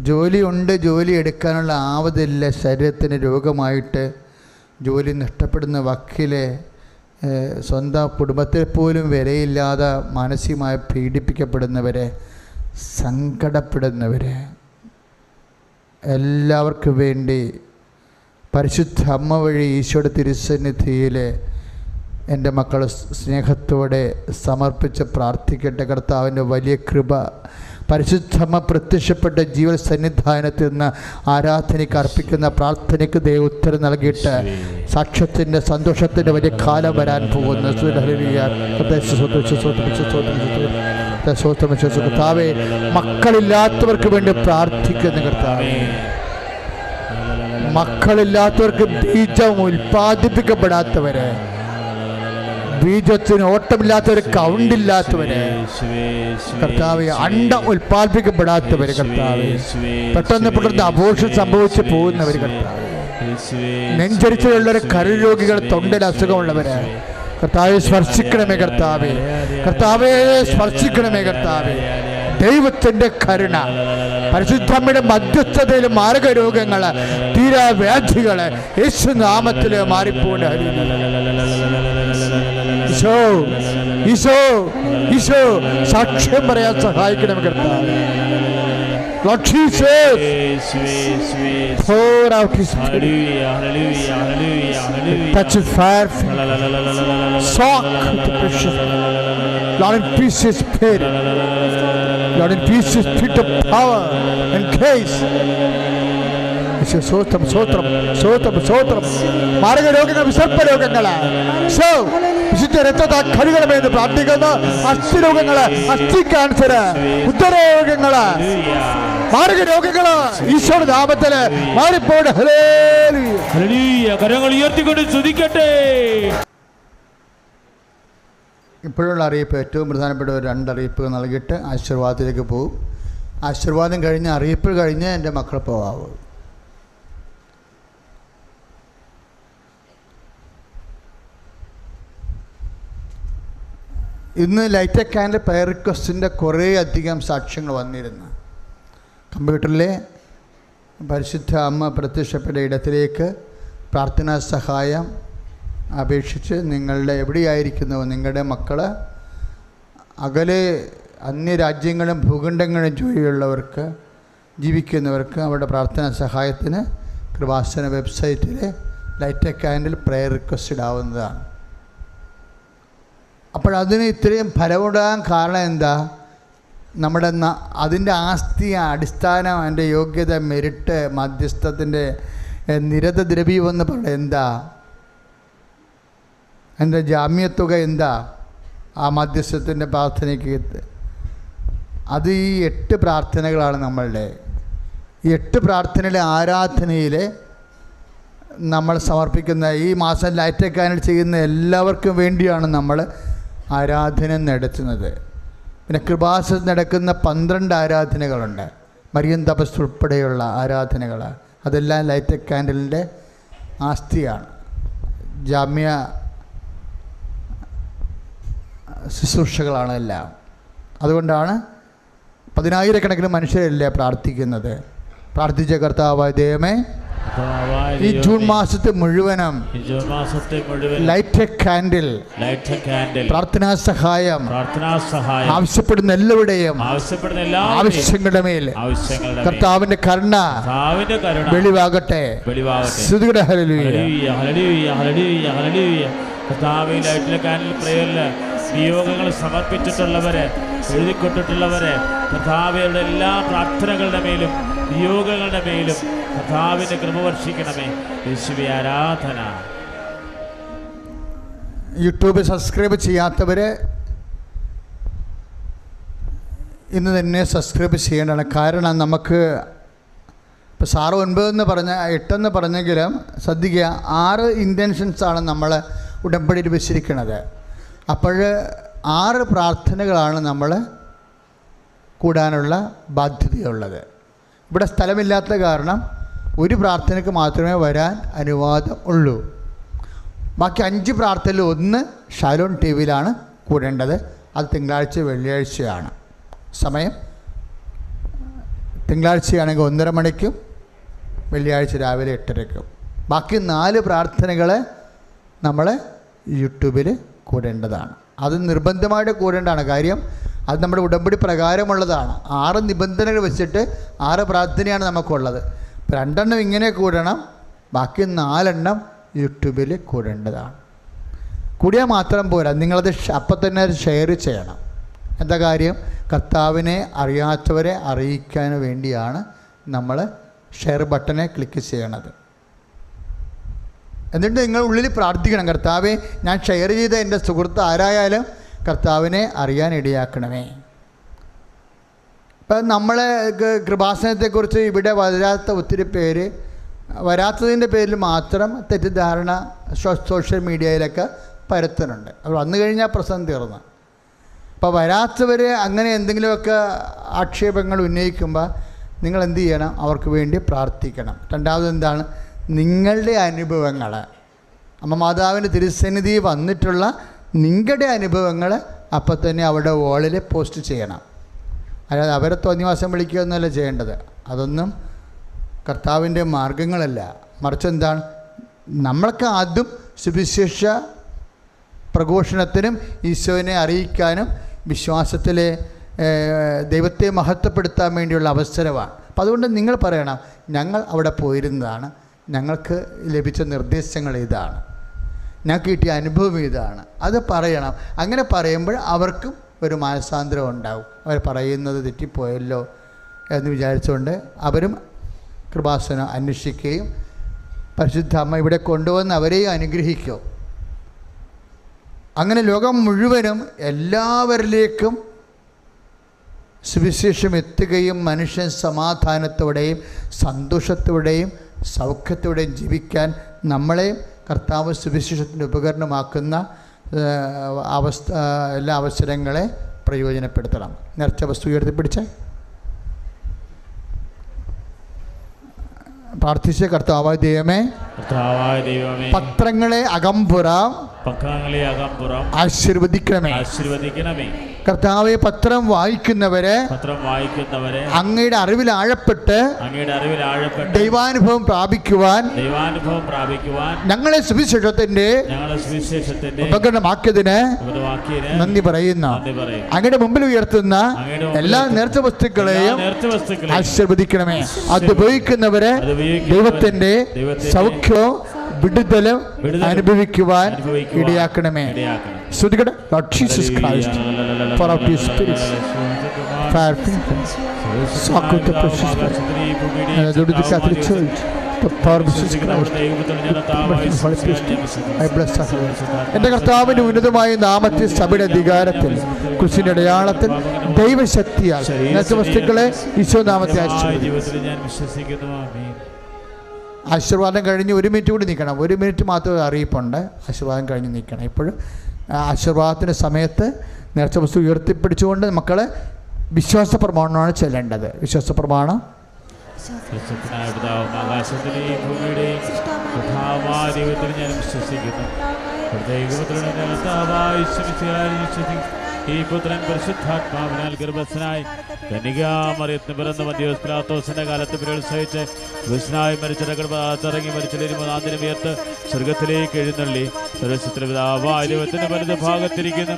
ജോലിയുണ്ട്, ജോലി എടുക്കാനുള്ള ആവതില്ല, ശരീരത്തിന് രോഗമായിട്ട് ജോലി നഷ്ടപ്പെടുന്ന വക്കീലെ, സ്വന്തം കുടുംബത്തിൽ പോലും വിലയില്ലാതെ മാനസികമായി പീഡിപ്പിക്കപ്പെടുന്നവരെ, സങ്കടപ്പെടുന്നവർ, എല്ലാവർക്കും വേണ്ടി പരിശുദ്ധ അമ്മ വഴി ഈശോയുടെ തിരുസന്നിധിയിൽ എൻ്റെ മക്കൾ സ്നേഹത്തോടെ സമർപ്പിച്ച് പ്രാർത്ഥിക്കട്ടെ. കർത്താവിൻ്റെ വലിയ കൃപ, പരിശുദ്ധമ്മ പ്രത്യക്ഷപ്പെട്ട ജീവൻ സന്നിധാനത്തിൽ നിന്ന് ആരാധനയ്ക്ക് അർപ്പിക്കുന്ന പ്രാർത്ഥനയ്ക്ക് ദൈവം ഉത്തരം നൽകിയിട്ട് സാക്ഷ്യത്തിൻ്റെ സന്തോഷത്തിൻ്റെ വലിയ കാലം വരാൻ പോകുന്നു. കർത്താവേ, മക്കളില്ലാത്തവർക്ക് വേണ്ടി പ്രാർത്ഥിക്കുന്ന കർത്താവേ, മക്കളില്ലാത്തവർക്ക് ബീജം ഉൽപ്പാദിപ്പിക്കപ്പെടാത്തവരെ, ബീജത്തിന് ഓട്ടമില്ലാത്തവർ, കൗണ്ടില്ലാത്തവര് കർത്താവെ, അണ്ടം ഉൽപ്പാദിപ്പിക്കപ്പെടാത്തവര് കർത്താവെ, പെട്ടെന്ന് അബോർഷൻ സംഭവിച്ചു പോകുന്നവർ കർത്താവെ, നെഞ്ചരിച്ചുള്ളവർ, കരരോഗികൾ, തൊണ്ടയിൽ അസുഖമുള്ളവര് കർത്താവെ സ്പർശിക്കണമേ കർത്താവെ, കർത്താവെ സ്പർശിക്കണമേ കർത്താവെ. ദൈവത്തിൻ്റെ കരുണ, പരിശുദ്ധമ്മയുടെ മധ്യസ്ഥതയിൽ മാരകരോഗങ്ങൾ, തീരാവ്യാധികൾ യേശുനാമത്തിൽ മാറിപ്പോണ്ട്. ഈശോ ഈശോ ഈശോ സാക്ഷ്യം പറയാൻ സഹായിക്കണം കർത്താവേ. Lord Jesus, pour out His Spirit. Touch His fire. Soak with the precious. Lord, increase His Spirit. Lord, increase His Spirit of power and grace. സോത്രം സോത്രം സോത്രം സോത്രം. മാരകരോഗങ്ങൾ, വിസർപ്പരോഗങ്ങൾ, വിശുദ്ധ രക്തത്താ കഴുകണമെന്ന് പ്രാർത്ഥിക്കുന്നു. അസ്ഥിരോഗങ്ങള്, അസ്ഥി ക്യാൻസർ, ഉദരരോഗങ്ങള്, മാരകരോഗങ്ങള് ഈശോയുടെ നാമത്തില് മാറിപ്പോട്. കരങ്ങൾ ഉയർത്തിക്കൊണ്ട് സ്തുതിക്കട്ടെ. ഇപ്പോഴുള്ള അറിയിപ്പ്, ഏറ്റവും പ്രധാനപ്പെട്ട ഒരു 2 അറിയിപ്പുകൾ നൽകിയിട്ട് ആശീർവാദത്തിലേക്ക് പോകും. ആശീർവാദം കഴിഞ്ഞ്, അറിയിപ്പ് കഴിഞ്ഞ് എൻ്റെ മക്കൾ പോകാവൂ. ഇന്ന് ലൈറ്റ് എ ക്യാൻഡിൽ പ്രയർ റിക്വസ്റ്റിൻ്റെ കുറേ അധികം സാക്ഷ്യങ്ങൾ വന്നിരുന്നു. കമ്പ്യൂട്ടറിലെ പരിശുദ്ധ അമ്മ പ്രത്യക്ഷപ്പെട്ട ഇടത്തിലേക്ക് പ്രാർത്ഥനാ സഹായം അപേക്ഷിച്ച് നിങ്ങളുടെ എവിടെയായിരിക്കുന്നു നിങ്ങളുടെ മക്കൾ, അകലെ അന്യരാജ്യങ്ങളും ഭൂഖണ്ഡങ്ങളും ജോലിയുള്ളവർക്ക്, ജീവിക്കുന്നവർക്ക് അവരുടെ പ്രാർത്ഥനാ സഹായത്തിന് കൃപാസന വെബ്സൈറ്റിൽ light a candle prayer request ഇടാവുന്നതാണ്. അപ്പോഴതിന് ഇത്രയും ഫലമുണ്ടാകാൻ കാരണം എന്താ? നമ്മുടെ അതിൻ്റെ ആസ്തി, അടിസ്ഥാനം, അതിൻ്റെ യോഗ്യത, മെരിറ്റ്, മധ്യസ്ഥത്തിൻ്റെ നിരത ദ്രവ്യമെന്ന് പറയുന്നത് എന്താ? അതിൻ്റെ ജാമ്യത്തുക എന്താ? ആ മധ്യസ്ഥത്തിൻ്റെ പ്രാർത്ഥനയ്ക്ക് അത് ഈ 8 പ്രാർത്ഥനകളാണ് നമ്മളുടെ. ഈ 8 പ്രാർത്ഥനയിലെ ആരാധനയിൽ നമ്മൾ സമർപ്പിക്കുന്ന, ഈ മാസം ലൈറ്റ് ക്യാൻഡിൽ ചെയ്യുന്ന എല്ലാവർക്കും വേണ്ടിയാണ് നമ്മൾ ആരാധന നടത്തുന്നത്. പിന്നെ കൃപാസനത്തിൽ നടക്കുന്ന 12 ആരാധനകളുണ്ട്, മരിയൻ തപസ് ഉൾപ്പെടെയുള്ള ആരാധനകൾ. അതെല്ലാം ലൈറ്റ് ക്യാൻഡിലിൻ്റെ ആസ്തിയാണ്, ജാമ്യ ശുശ്രൂഷകളാണ് എല്ലാം. അതുകൊണ്ടാണ് 10,000 മനുഷ്യരല്ലേ പ്രാർത്ഥിക്കുന്നത്. പ്രാർത്ഥിച്ച കർത്താവായ ദൈവമേ, ഈ ജൂൺ മാസത്തെ മുഴുവനും ലൈറ്റ് എ ക്യാൻഡിൽ പ്രാർത്ഥനാ സഹായം ആവശ്യപ്പെടുന്ന എല്ലാവരുടെയും ആവശ്യങ്ങളുടെ മേൽ കർത്താവിന്റെ കരുണ വെളിവാകട്ടെ. നിയോഗങ്ങൾ സമർപ്പിച്ചിട്ടുള്ളവരെ, എഴുതിക്കൊണ്ടിട്ടുള്ളവരെ കർത്താവയുടെ എല്ലാ പ്രാർത്ഥനകളുടെ മേലും നിയോഗങ്ങളുടെ മേലും കർത്താവിന്റെ കൃപ വർഷിക്കണമേ. യേശുവേ ആരാധന. യൂട്യൂബ് സബ്സ്ക്രൈബ് ചെയ്യാത്തവർ ഇന്ന് തന്നെ സബ്സ്ക്രൈബ് ചെയ്യേണ്ടതാണ്. കാരണം നമുക്ക് ഇപ്പോൾ സാറ് 9 എന്ന് പറഞ്ഞ 8 എന്ന് പറഞ്ഞെങ്കിലും ശ്രദ്ധിക്കുക, 6 ഇൻറ്റൻഷൻസാണ് നമ്മൾ ഉടമ്പടിയിൽ വെച്ചിരിക്കുന്നത്. അപ്പോൾ 6 പ്രാർത്ഥനകളാണ് നമ്മൾ കൂടാനുള്ള ബാധ്യതയുള്ളത്. ഇവിടെ സ്ഥലമില്ലാത്ത കാരണം ഒരു പ്രാർത്ഥനയ്ക്ക് മാത്രമേ വരാൻ അനുവാദം ഉള്ളൂ. ബാക്കി 5 പ്രാർത്ഥനയിൽ 1 ഷാലോൺ ടി വിയിലാണ് കൂടേണ്ടത്. അത് തിങ്കളാഴ്ച വെള്ളിയാഴ്ചയാണ്. സമയം തിങ്കളാഴ്ചയാണെങ്കിൽ 1:30 മണിക്കും വെള്ളിയാഴ്ച രാവിലെ 8:30ക്കും. ബാക്കി 4 പ്രാർത്ഥനകൾ നമ്മൾ യൂട്യൂബിൽ കൂടേണ്ടതാണ്. അത് നിർബന്ധമായിട്ട് കൂടേണ്ടതാണ്. കാര്യം അത് നമ്മുടെ ഉടമ്പടി പ്രകാരമുള്ളതാണ്. 6 നിബന്ധനകൾ വെച്ചിട്ട് 6 പ്രാർത്ഥനയാണ് നമുക്കുള്ളത്. 2 ഇങ്ങനെ കൂടണം, ബാക്കി 4 യൂട്യൂബിൽ കൂടേണ്ടതാണ്. കൂടിയാൽ മാത്രം പോരാ, നിങ്ങളത് അപ്പം തന്നെ അത് ഷെയർ ചെയ്യണം. എന്താ കാര്യം? കർത്താവിനെ അറിയാത്തവരെ അറിയിക്കാൻ വേണ്ടിയാണ് നമ്മൾ ഷെയർ ബട്ടനെ ക്ലിക്ക് ചെയ്യണത്. എന്നിട്ട് നിങ്ങൾ ഉള്ളിൽ പ്രാർത്ഥിക്കണം, കർത്താവെ ഞാൻ ഷെയർ ചെയ്ത എൻ്റെ സുഹൃത്ത് ആരായാലും കർത്താവിനെ അറിയാൻ ഇടയാക്കണമേ. ഇപ്പം നമ്മളെ കൃപാസനത്തെക്കുറിച്ച് ഇവിടെ വരാത്ത ഒത്തിരി പേര് വരാത്തതിൻ്റെ പേരിൽ മാത്രം തെറ്റിദ്ധാരണ സോഷ്യൽ മീഡിയയിലൊക്കെ പരത്തുന്നുണ്ട്. അത് വന്നു കഴിഞ്ഞാൽ പ്രശ്നം തീർന്നു. അപ്പോൾ വരാത്തവർ അങ്ങനെ എന്തെങ്കിലുമൊക്കെ ആക്ഷേപങ്ങൾ ഉന്നയിക്കുമ്പോൾ നിങ്ങൾ എന്ത് ചെയ്യണം? അവർക്ക് വേണ്ടി പ്രാർത്ഥിക്കണം. രണ്ടാമത് എന്താണ്? നിങ്ങളുടെ അനുഭവങ്ങൾ, അമ്മ മാതാവിൻ്റെ തിരുസന്നിധി വന്നിട്ടുള്ള നിങ്ങളുടെ അനുഭവങ്ങൾ അപ്പം തന്നെ അവിടെ വാളിൽ പോസ്റ്റ് ചെയ്യണം. അല്ലാതെ അവരെ തോന്നിവാസം വിളിക്കുകയൊന്നുമല്ല ചെയ്യേണ്ടത്. അതൊന്നും കർത്താവിൻ്റെ മാർഗങ്ങളല്ല. മറിച്ച് എന്താണ്? നമ്മൾക്ക് ആദ്യം സുവിശേഷ പ്രഘോഷണത്തിനും ഈശോനെ അറിയിക്കാനും വിശ്വാസത്തിലെ ദൈവത്തെ മഹത്വപ്പെടുത്താൻ വേണ്ടിയുള്ള അവസരമാണ്. അപ്പം അതുകൊണ്ട് നിങ്ങൾ പറയണം, ഞങ്ങൾ അവിടെ പോയിരുന്നതാണ്, ഞങ്ങൾക്ക് ലഭിച്ച നിർദ്ദേശങ്ങൾ ഇതാണ്, ഞങ്ങൾക്ക് കിട്ടിയ അനുഭവം ഇതാണ്. അത് പറയണം. അങ്ങനെ പറയുമ്പോൾ അവർക്കും ഒരു മാനസാന്തരം ഉണ്ടാവും. അവർ പറയുന്നത് തെറ്റിപ്പോയല്ലോ എന്ന് വിചാരിച്ചുകൊണ്ട് അവരും കൃപാസനം അന്വേഷിക്കുകയും പരിശുദ്ധ അമ്മ ഇവിടെ കൊണ്ടുവന്ന് അവരെയും അനുഗ്രഹിക്കും. അങ്ങനെ ലോകം മുഴുവനും എല്ലാവരിലേക്കും സുവിശേഷം എത്തുകയും മനുഷ്യൻ സമാധാനത്തോടെയും സന്തോഷത്തോടെയും സൗഖ്യത്തോടെയും ജീവിക്കാൻ നമ്മളെ കർത്താവ് സുവിശേഷത്തിൻ്റെ ഉപകരണമാക്കുന്ന എല്ലാ അവസരങ്ങളെ പ്രയോജനപ്പെടുത്തണം. നേർച്ച വസ്തു ഉയർത്തിപ്പിടിച്ച പ്രാർത്ഥിച്ച കർത്താവായ ദൈവമേ, പത്രങ്ങളെ അകമ്പുറം ആശീർവദിക്കണമേ. കർത്താവെ, പത്രം വായിക്കുന്നവരെ അങ്ങയുടെ അറിവിൽ ആഴപ്പെട്ട് ദൈവാനുഭവം പ്രാപിക്കുവാൻ ഞങ്ങളെ സുവിശേഷത്തിന്റെ ഉപകരണമാക്കിയതിന് നന്ദി പറയുന്നു. അങ്ങയുടെ മുമ്പിൽ ഉയർത്തുന്ന എല്ലാ നേർച്ച വസ്തുക്കളെയും ആശീർവദിക്കണമേ. അത് ഉപയോഗിക്കുന്നവരെ ദൈവത്തിന്റെ സൗഖ്യവും വിടുതലും അനുഭവിക്കുവാൻ ഇടയാക്കണമേ. ശ്രുതികട Lord Jesus Christ, pour out your spirit, fire, soak with the precious blood, and the Catholic Church, the power of Jesus Christ, Holy Spirit, I bless us. എൻ്റെ കർത്താവിൻ്റെ ഉന്നതമായ നാമത്തിൽ സഭയുടെ അധികാരത്തിൽ ക്രിസ്തുവിന്റെ അടയാളത്തിൽ ദൈവശക്തിയാൽ വസ്തുക്കളെ ഈശോ നാമത്തെ ആശീർവാദം കഴിഞ്ഞ് 1 മിനിറ്റ് കൂടി നിൽക്കണം. 1 മിനിറ്റ് മാത്രമേ അറിയിപ്പുണ്ട്. ആശീർവാദം കഴിഞ്ഞ് നിൽക്കണം. ഇപ്പോഴും ആശീർവാദത്തിൻ്റെ സമയത്ത് നേർച്ച വസ്തു ഉയർത്തിപ്പിടിച്ചുകൊണ്ട് മക്കൾ വിശ്വാസ പ്രമാണമാണ് ചെല്ലേണ്ടത്. വിശ്വാസ പ്രമാണം ഈ പുത്രൻ പരിശുദ്ധാത്മാവിനാൽ ഗർഭസ്ഥനായി കന്യകാമറിയത്തിന് പിറന്ന മധ്യോസ് പിലാത്തോസിന്റെ കാലത്ത് സഹിച്ച് ക്രിസ്തുനായി മരിച്ച ഗർഭത്തിറങ്ങി മരിച്ചതിന് 3-ാം ദിനം ഉയർത്ത് സ്വർഗത്തിലേക്ക് എഴുന്നള്ളി സർവ്വശക്തന്റെ പിതാവായ ദൈവത്തിന്റെ വലതു ഭാഗത്തിരിക്കുന്നു.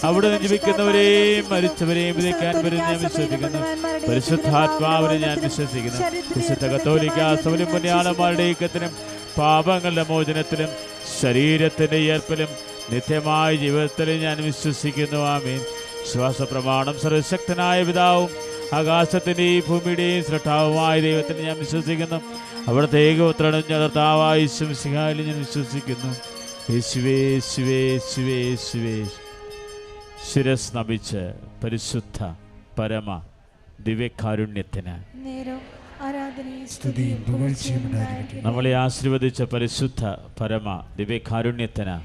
അവിടെ ജീവിക്കുന്നവരെയും മരിച്ചവരെയും വിധിക്കാൻ വരും ഞാൻ വിശ്വസിക്കുന്നു. പരിശുദ്ധാത്മാവിനെ ഞാൻ വിശ്വസിക്കുന്നു. വിശുദ്ധ കത്തോലിക്ക സഭയിലും പുണ്യാളന്മാരുടെ ഐക്യത്തിനും പാപങ്ങളുടെ മോചനത്തിലും ശരീരത്തിന്റെ ഉയർപ്പിലും നിത്യമായ ജീവിതത്തിൽ ഞാൻ വിശ്വസിക്കുന്നു. ആമേൻ. ശ്വാസപ്രമാണം സർവശക്തനായ പിതാവും ആകാശത്തിൻ്റെയും ഭൂമിയുടെയും സൃഷ്ടാവുമായ ദൈവത്തിൽ ഞാൻ വിശ്വസിക്കുന്നു. അവിടുത്തെ ഏകപുത്രനും കർത്താവായ യേശു മിശിഹായിൽ ഞാൻ വിശ്വസിക്കുന്നു. യേശുവേ യേശുവേ യേശുവേ യേശുവേ. ശിരസ് നമിച്ച് പരിശുദ്ധ പരമ ദിവ്യകാരുണ്യത്തിന് നമ്മളെ ആശീർവദിച്ച പരിശുദ്ധ പരമ ദിവ്യകാരുണ്യത്തിന്